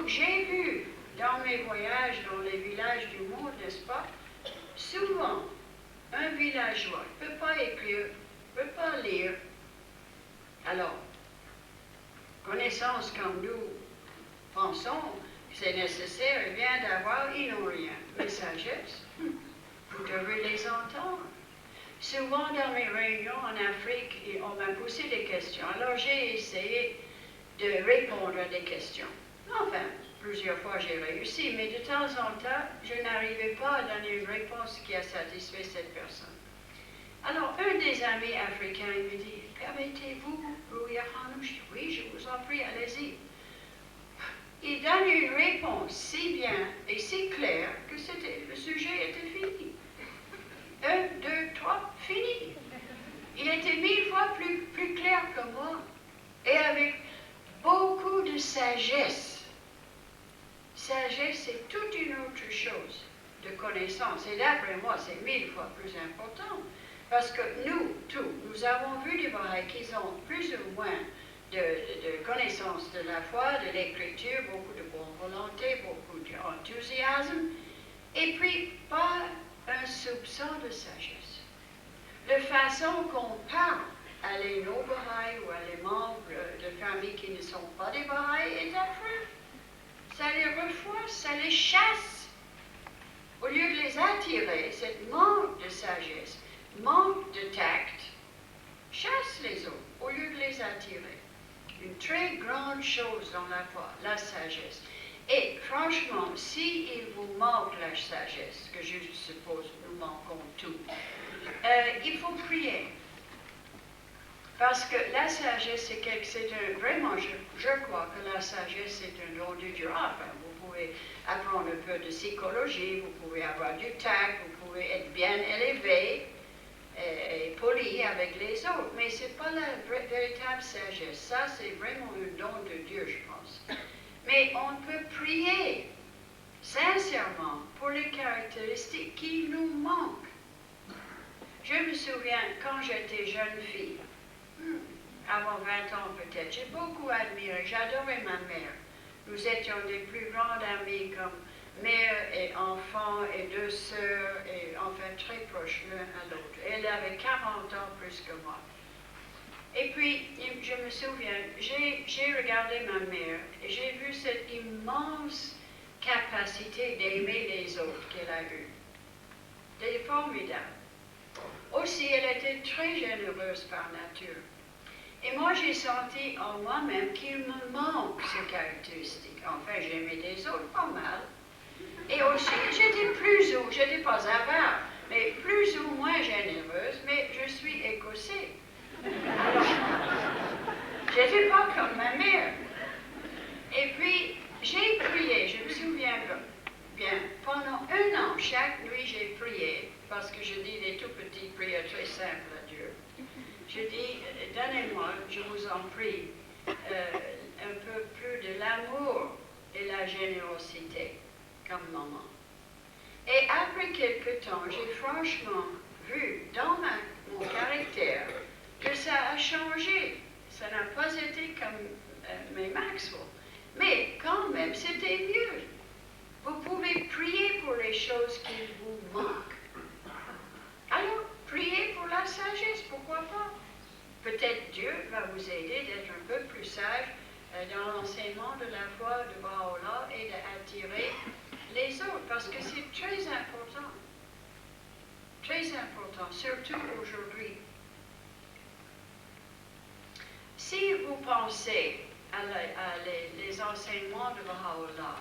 J'ai vu dans mes voyages dans les villages du monde, n'est-ce pas, souvent un villageois ne peut pas écrire, ne peut pas lire. Alors, connaissance comme nous pensons que c'est nécessaire et bien d'avoir, ils n'ont rien. Mais sagesse, vous devez les entendre. Souvent dans mes réunions en Afrique, on m'a posé des questions. Alors j'ai essayé de répondre à des questions. Enfin, plusieurs fois j'ai réussi, mais de temps en temps, je n'arrivais pas à donner une réponse qui a satisfait cette personne. Alors, un des amis africains me dit, « Permettez-vous, Rouya Khanum ?» Je dis, « Oui, je vous en prie, allez-y. » Il donne une réponse si bien et si claire que le sujet était fini. 1, 2, 3, fini. Il était 1000 fois plus clair que moi et avec beaucoup de sagesse. Sagesse, c'est toute une autre chose de connaissance. Et d'après moi, c'est 1000 fois plus important. Parce que nous avons vu des Baha'is qui ont plus ou moins de connaissance de la foi, de l'écriture, beaucoup de bonne volonté, beaucoup d'enthousiasme, et puis pas un soupçon de sagesse. La façon qu'on parle à les non-Baha'is ou à les membres de familles qui ne sont pas des Baha'is est affreux. Ça les refroidit, ça les chasse. Au lieu de les attirer, cette manque de sagesse, manque de tact, chasse les autres au lieu de les attirer. une très grande chose dans la foi, la sagesse. Et franchement, s'il vous manque la sagesse, que je suppose nous manquons tous, il faut prier. Parce que la sagesse, vraiment, je crois que la sagesse est un don de Dieu. Enfin, vous pouvez apprendre un peu de psychologie, vous pouvez avoir du tact, vous pouvez être bien élevé et poli avec les autres. Mais ce n'est pas la véritable sagesse. Ça, c'est vraiment un don de Dieu, je pense. Mais on peut prier sincèrement pour les caractéristiques qui nous manquent. Je me souviens, quand j'étais jeune fille, avant 20 ans peut-être, j'ai beaucoup admiré, j'adorais ma mère. Nous étions les plus grandes amies comme mère et enfant et deux sœurs, et enfin très proches l'un à l'autre. Elle avait 40 ans plus que moi. Et puis, je me souviens, j'ai regardé ma mère et j'ai vu cette immense capacité d'aimer les autres qu'elle a eue. C'était formidable. Aussi, elle était très généreuse par nature. Et moi, j'ai senti en moi-même qu'il me manque ces caractéristiques. Enfin, j'aimais les autres pas mal. Et aussi, j'étais pas avare, mais plus ou moins généreuse, mais je suis écossais. Alors, j'étais pas comme ma mère. Et puis, j'ai prié, je me souviens bien, pendant 1 an, chaque nuit, j'ai prié, parce que je dis des tout petites prières très simples à Dieu. Je dis, donnez-moi, je vous en prie, un peu plus de l'amour et la générosité, comme maman. Et après quelque temps, j'ai franchement vu dans mon caractère que ça a changé. Ça n'a pas été comme mes Maxwell. Mais quand même, c'était mieux. Vous pouvez prier pour les choses qui vous manquent. Alors, priez pour la sagesse, pourquoi pas? Peut-être Dieu va vous aider d'être un peu plus sage dans l'enseignement de la foi de Baha'u'llah et d'attirer les autres, parce que c'est très important. Très important, surtout aujourd'hui. Si vous pensez à les enseignements de Baha'u'llah,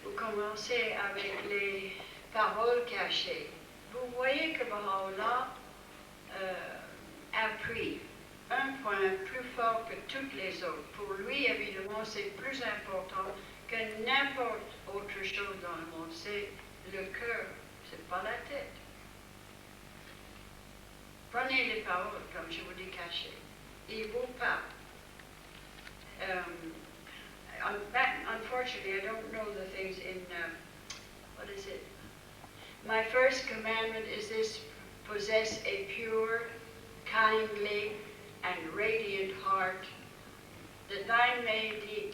vous commencez avec les paroles cachées. Vous voyez que Baha'u'llah a pris un point plus fort que toutes les autres. Pour lui, évidemment, c'est plus important que n'importe autre chose dans le monde. C'est le cœur, c'est pas la tête. Prenez les paroles, comme je vous dis, cachées. Il vous parle. Unfortunately, I don't know the things in, what is it? My first commandment is this: possess a pure, kindly, and radiant heart, that thine may be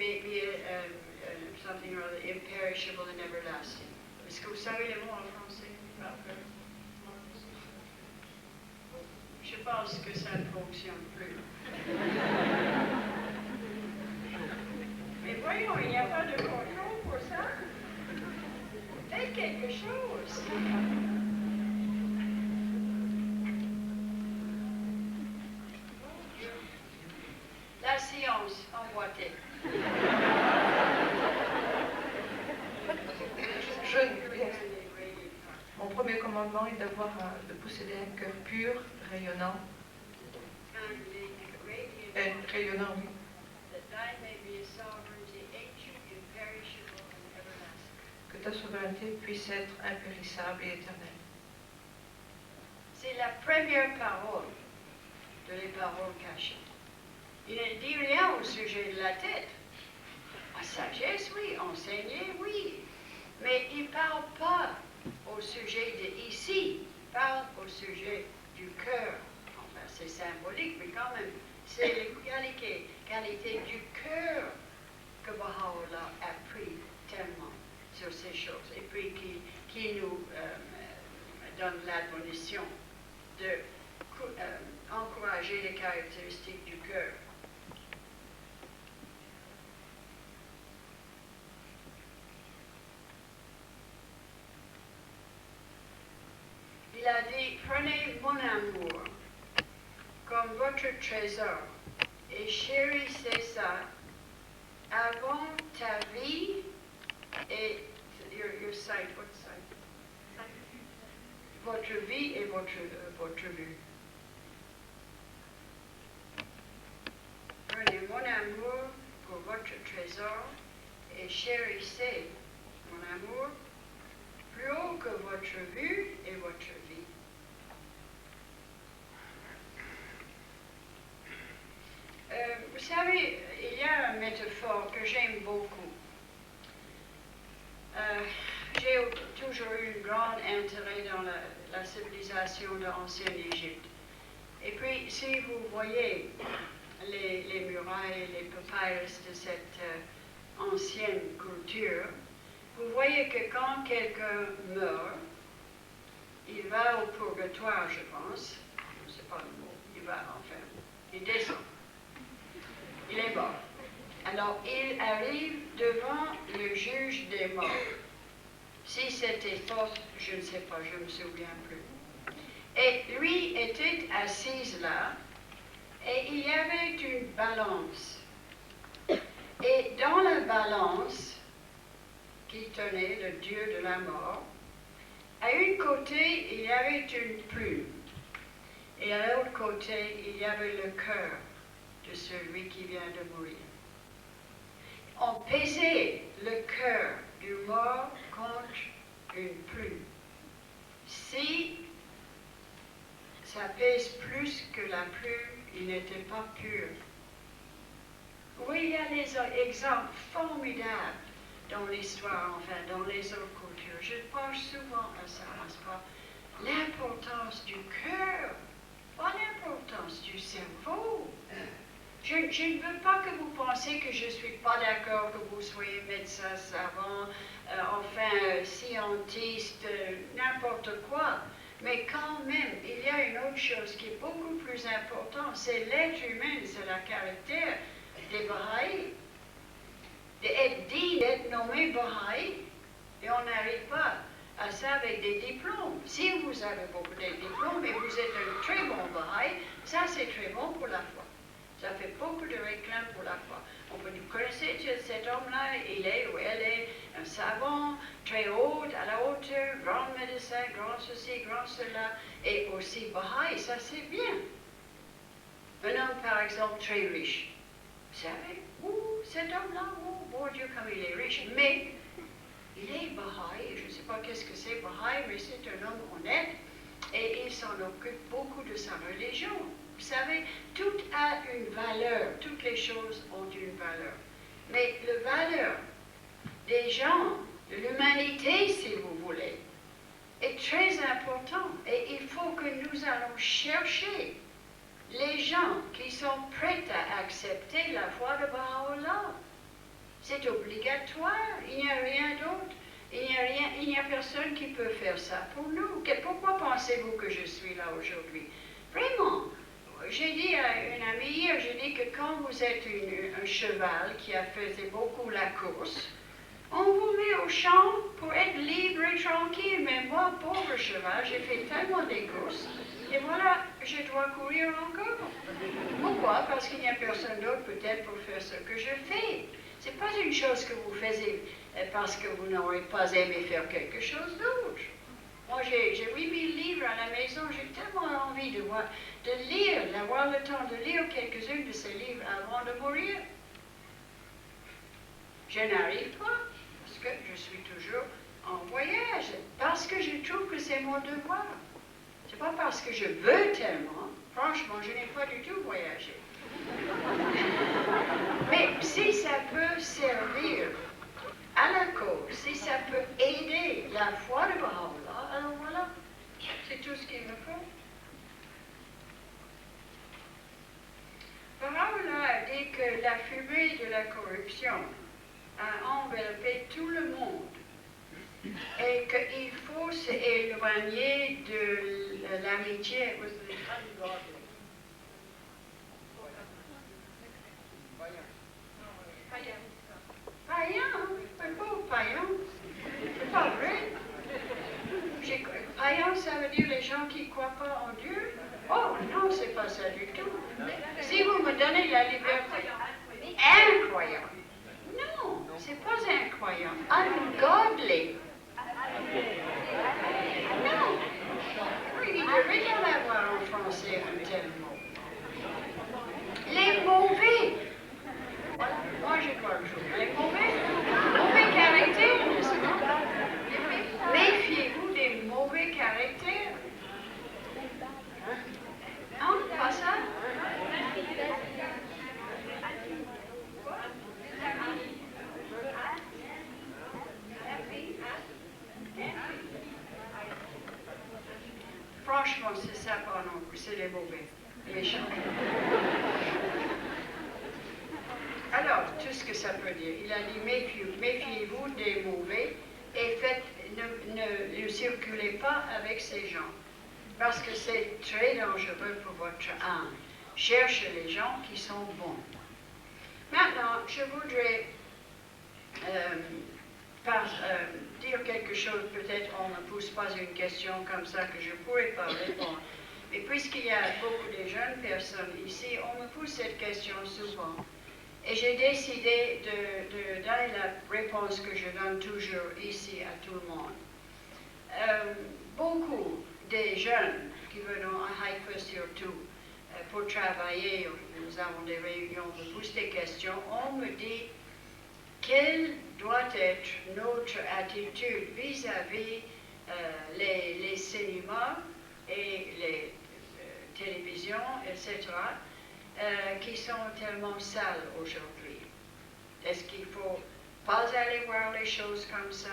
something or other imperishable and everlasting. Est-ce que vous savez les mots en français? Je pense que ça ne fonctionne plus. Mais voyons, il n'y a pas de contrôle pour ça. Faites quelque chose. La science emboîtée. Mon premier commandement est de posséder un cœur pur, rayonnant. Rayonnant, oui. Que ta souveraineté puisse être impérissable et éternelle. C'est la première parole de les paroles cachées. Il ne dit rien au sujet de la tête. La sagesse, oui. Enseigner, oui. Mais il ne parle pas au sujet de ici. Il parle au sujet du cœur. Enfin, c'est symbolique, mais quand même, c'est les qualités du cœur que Baha'u'llah a pris tellement sur ces choses. Et puis qui nous donne l'admonition de encourager les caractéristiques du cœur. Il a dit, prenez mon amour comme votre trésor et chérissez ça avant ta vie et your sight, what sight? Votre vie et votre vue. Prenez mon amour pour votre trésor et chérissez mon amour plus haut que votre vue et votre vie. Vous savez, il y a une métaphore que j'aime beaucoup. J'ai toujours eu un grand intérêt dans la civilisation de l'ancienne Égypte. Et puis, si vous voyez les murailles, les papyrus de cette ancienne culture, vous voyez que quand quelqu'un meurt, il va au purgatoire, je pense. Je ne sais pas le mot. Il va, enfin, il descend. Il est mort. Alors, il arrive devant le juge des morts. Si c'était faux, je ne sais pas, je ne me souviens plus. Et lui était assis là, et il y avait une balance. Et dans la balance qui tenait le Dieu de la mort, à un côté, il y avait une plume. Et à l'autre côté, il y avait le cœur de celui qui vient de mourir. On pesait le cœur du mort contre une plume. Si ça pèse plus que la plume, il n'était pas pur. Oui, il y a des exemples formidables dans l'histoire, enfin, dans les autres cultures. Je pense souvent à ça, n'est-ce pas? L'importance du cœur, pas l'importance du cerveau. Je ne veux pas que vous pensiez que je ne suis pas d'accord que vous soyez médecin, savant, enfin, scientiste, n'importe quoi. Mais quand même, il y a une autre chose qui est beaucoup plus importante, c'est l'être humain, c'est le caractère des Bahaïs. D'être dit, d'être nommé Bahaï, et on n'arrive pas à ça avec des diplômes. Si vous avez beaucoup de diplômes et vous êtes un très bon Bahaï, ça c'est très bon pour la foi. Ça fait beaucoup de réclame pour la foi. On peut nous connaître cet homme-là, il est ou elle est un savant, très haut, à la hauteur, grand médecin, grand ceci, grand cela, et aussi Bahaï, ça c'est bien. Un homme, par exemple, très riche. Vous savez, cet homme-là, bon Dieu, comme il est riche, mais il est Bahaï, je ne sais pas qu'est-ce que c'est Bahaï, mais c'est un homme honnête, et il s'en occupe beaucoup de sa religion. Vous savez, tout a une valeur, toutes les choses ont une valeur. Mais la valeur des gens, de l'humanité, si vous voulez, est très important. Et il faut que nous allons chercher les gens qui sont prêts à accepter la foi de Baha'u'llah. C'est obligatoire, il n'y a rien d'autre. Il n'y a personne qui peut faire ça pour nous. Pourquoi pensez-vous que je suis là aujourd'hui? Vraiment. J'ai dit à une amie hier, j'ai dit que quand vous êtes un cheval qui a fait beaucoup la course, on vous met au champ pour être libre et tranquille. Mais moi, pauvre cheval, j'ai fait tellement des courses. Et voilà, je dois courir encore. Pourquoi? Parce qu'il n'y a personne d'autre peut-être pour faire ce que je fais. Ce n'est pas une chose que vous faites parce que vous n'aurez pas aimé faire quelque chose d'autre. Moi, j'ai 8000 livres à la maison, j'ai tellement envie de lire, d'avoir le temps de lire quelques-uns de ces livres avant de mourir. Je n'arrive pas, parce que je suis toujours en voyage, parce que je trouve que c'est mon devoir. C'est pas parce que je veux tellement, franchement, je n'ai pas du tout voyagé. Mais si ça peut servir à la cause, si ça peut aider la foi de Baha'u'llah, alors voilà, c'est tout ce qu'il me faut. Baha'u'llah a dit que la fumée de la corruption a enveloppé tout le monde et qu'il faut s'éloigner de l'amitié. Païen, un pauvre païen, c'est pas vrai. Païen, ça veut dire les gens qui ne croient pas en Dieu. Oh non, c'est pas ça du tout. Si vous me donnez la liberté, incroyable. Non, c'est pas incroyable. Ungodly. Non. Il devrait y en avoir en français un tel mot. Les mauvais. Voilà, moi j'ai pas le jour. Les mauvais caractères, n'est-ce pas? Méfiez-vous des mauvais caractères. Non, pas ça? Franchement, c'est ça pas non plus, c'est les mauvais, méchants. Alors, tout ce que ça peut dire, il a dit méfiez-vous des mauvais et ne circulez pas avec ces gens, parce que c'est très dangereux pour votre âme. Cherchez les gens qui sont bons. Maintenant, je voudrais dire quelque chose, peut-être on ne pose pas une question comme ça que je ne pourrais pas répondre. Mais puisqu'il y a beaucoup de jeunes personnes ici, on me pose cette question souvent. Et j'ai décidé de donner la réponse que je donne toujours ici à tout le monde. Beaucoup des jeunes qui venons à Haïfa surtout pour travailler, nous avons des réunions, on me pose des questions, on me dit quelle doit être notre attitude vis-à-vis les cinémas et les télévisions, etc., qui sont tellement sales aujourd'hui. Est-ce qu'il ne faut pas aller voir les choses comme ça?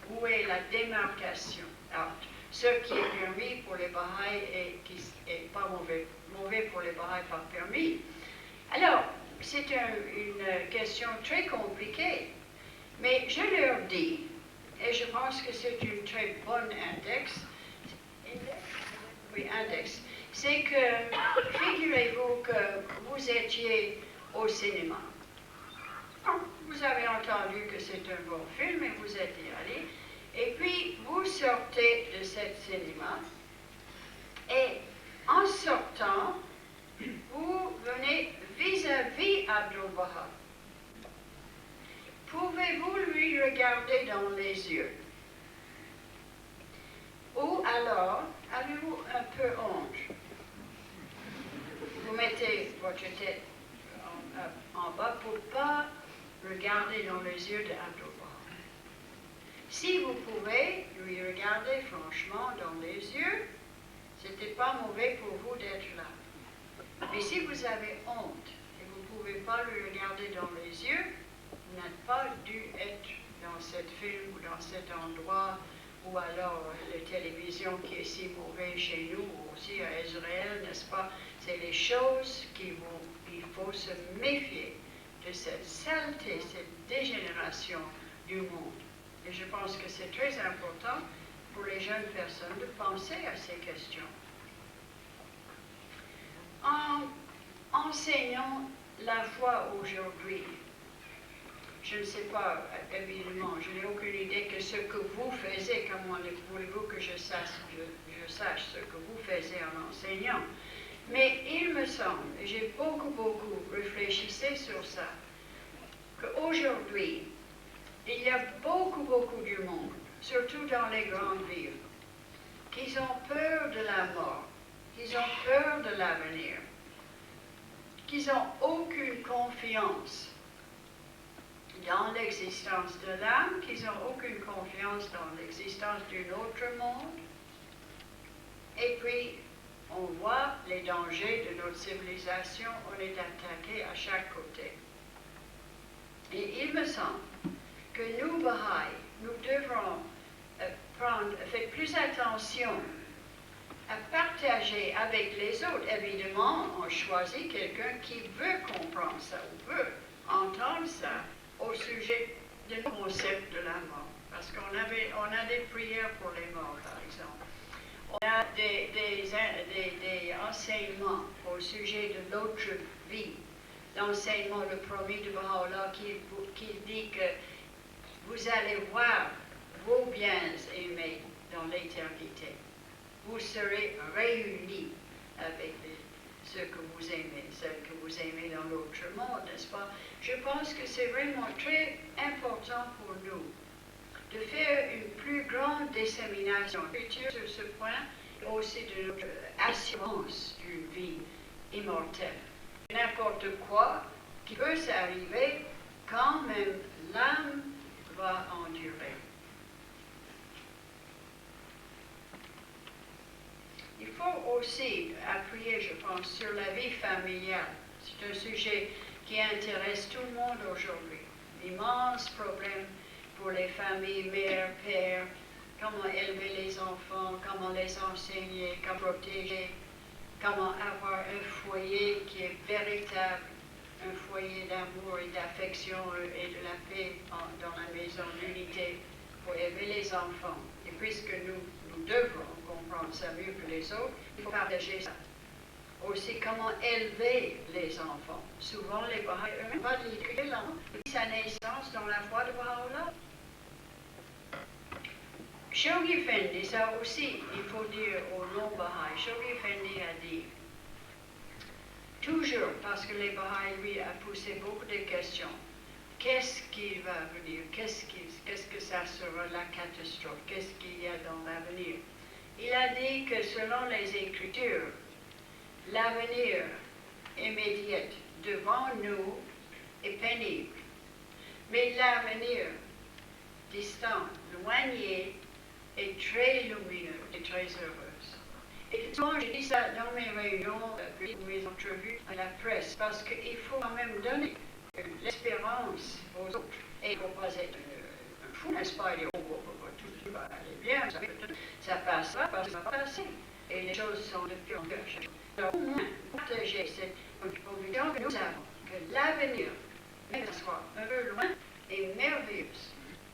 Où est la démarcation entre ce qui est permis pour les Bahaïs et qui n'est pas mauvais pour les Bahaïs pas permis? Alors, c'est une question très compliquée, mais je leur dis, et je pense que c'est une très bonne index, c'est que, figurez-vous que vous étiez au cinéma. Vous avez entendu que c'est un bon film et vous êtes y allé, et puis vous sortez de ce cinéma, et en sortant, vous venez vis-à-vis Abdu'l-Baha. Pouvez-vous lui regarder dans les yeux? Ou alors, avez-vous un peu honte? Vous mettez votre tête en bas pour ne pas regarder dans les yeux d'Abdu'l-Baha. Si vous pouvez lui regarder franchement dans les yeux, ce n'était pas mauvais pour vous d'être là. Mais si vous avez honte et vous ne pouvez pas le regarder dans les yeux, vous n'êtes pas dû être dans ce film ou dans cet endroit, ou alors la télévision qui est si mauvaise chez nous, ou aussi à Israël, n'est-ce pas? C'est les choses il faut se méfier de cette saleté, cette dégénération du monde. Et je pense que c'est très important pour les jeunes personnes de penser à ces questions. En enseignant la foi aujourd'hui, je ne sais pas, évidemment, je n'ai aucune idée que ce que vous faisiez, comment voulez-vous que je sache ce que vous faisiez en enseignant. Mais il me semble, et j'ai beaucoup réfléchi sur ça, qu'aujourd'hui, il y a beaucoup du monde, surtout dans les grandes villes, qui ont peur de la mort, qui ont peur de l'avenir, qui n'ont aucune confiance dans l'existence de l'âme, qui n'ont aucune confiance dans l'existence d'un autre monde. Et puis, on voit les dangers de notre civilisation, on est attaqué à chaque côté. Et il me semble que nous, Baha'i, nous devrons faire plus attention à partager avec les autres. Évidemment, on choisit quelqu'un qui veut comprendre ça, ou veut entendre ça au sujet du concept de la mort. Parce qu'on a des prières pour les morts, par exemple. On a des enseignements au sujet de l'autre vie. L'enseignement, le promis de Baha'u'llah qui dit que vous allez voir vos biens aimés dans l'éternité. Vous serez réunis avec ce que vous aimez, celle que vous aimez dans l'autre monde, n'est-ce pas? Je pense que c'est vraiment très important pour nous de faire une plus grande dissémination culture sur ce point, et aussi de notre assurance d'une vie immortelle. N'importe quoi qui peut s'arriver, quand même l'âme va endurer. Il faut aussi appuyer, je pense, sur la vie familiale. C'est un sujet qui intéresse tout le monde aujourd'hui. L'immense problème pour les familles, mères, pères, comment élever les enfants, comment les enseigner, comment protéger, comment avoir un foyer qui est véritable, un foyer d'amour et d'affection et de la paix dans la maison, l'unité pour élever les enfants. Et puisque nous devons comprendre ça mieux que les autres, il faut partager ça. Aussi, comment élever les enfants. Souvent, les Baha'is eux-mêmes pas de l'écrire depuis sa naissance dans la foi de Baha'u'llah. Shoghi Effendi, ça aussi, il faut dire au non-Baha'i, Shoghi Effendi a dit, toujours, parce que les Baha'i, lui, a poussé beaucoup de questions, qu'est-ce qui va venir, qu'est-ce que ça sera la catastrophe, qu'est-ce qu'il y a dans l'avenir? Il a dit que selon les Écritures, l'avenir immédiat devant nous est pénible, mais l'avenir distant, éloigné, est très lumineux et très heureuse. Et souvent, je dis ça dans mes réunions, mes entrevues à la presse, parce qu'il faut quand même donner l'espérance aux autres. Et il ne faut pas être un fou, n'est-ce pas? Il dit, tout va aller bien, ça passera parce que ça va passer. Et les choses sont de pure en pire. Alors, au moins, partager cette conviction que nous avons, que l'avenir, même si ce soit un peu loin, est merveilleux.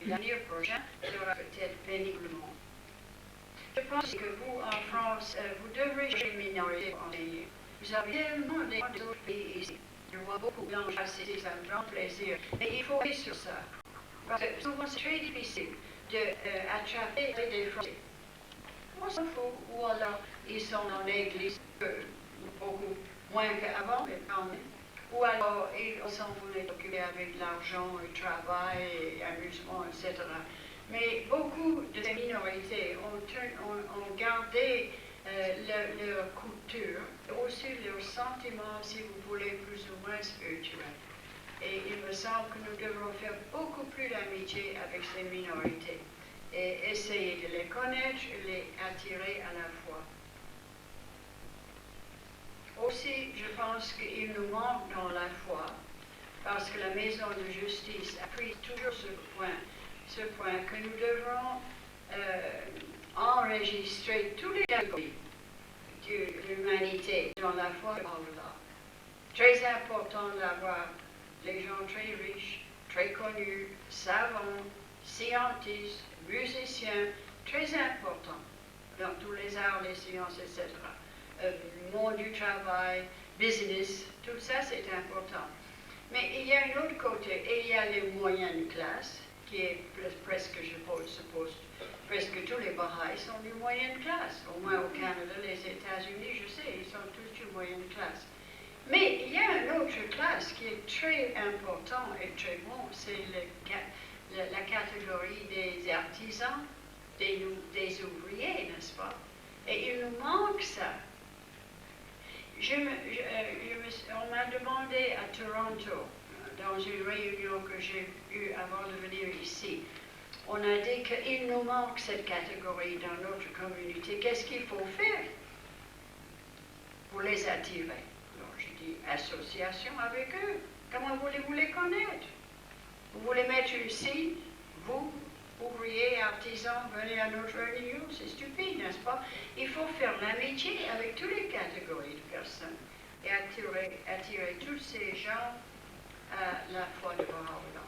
L'avenir prochain sera peut-être péniblement. Je pense que vous, en France, vous devrez chez les minorités enseigner. Vous avez tellement des autres pays ici. Je vois beaucoup blanches assises, ça me rend plaisir. Mais il faut aller sur ça. Parce que souvent, c'est très difficile d'attraper des Français. On s'en fout. Ou alors, ils sont dans l'église beaucoup moins qu'avant, mais quand même. Ou alors, ils s'en voulaient occuper avec l'argent, le travail, amusement, etc. Mais beaucoup de ces minorités ont gardé leur culture, aussi leurs sentiments, si vous voulez, plus ou moins spirituels. Et il me semble que nous devons faire beaucoup plus d'amitié avec ces minorités et essayer de les connaître et les attirer à la foi. Aussi, je pense qu'il nous manque dans la foi, parce que la maison de justice a pris toujours ce point que nous devrons enregistrer tous les catégories de l'humanité dans la foi de Allah. Très important d'avoir les gens très riches, très connus, savants, scientifiques, musiciens, très important dans tous les arts, les sciences, etc. Monde du travail, business, tout ça c'est important. Mais il y a un autre côté, il y a les moyennes classes, qui est presque, je suppose, presque tous les Baha'is sont de moyenne classe. Au moins au Canada, les États-Unis, je sais, ils sont tous de moyenne classe. Mais il y a une autre classe qui est très importante et très bon, c'est la catégorie des artisans, des ouvriers, n'est-ce pas? Et il nous manque ça. On m'a demandé à Toronto, dans une réunion que j'ai eue avant de venir ici, on a dit qu'il nous manque cette catégorie dans notre communauté. Qu'est-ce qu'il faut faire pour les attirer? Alors j'ai dit, association avec eux. Comment voulez-vous les connaître? Vous voulez mettre ici, vous, ouvriers, artisans, venez à notre réunion, c'est stupide, n'est-ce pas? Il faut faire l'amitié avec toutes les catégories de personnes et attirer tous ces gens à la foi de Baha'u'llah.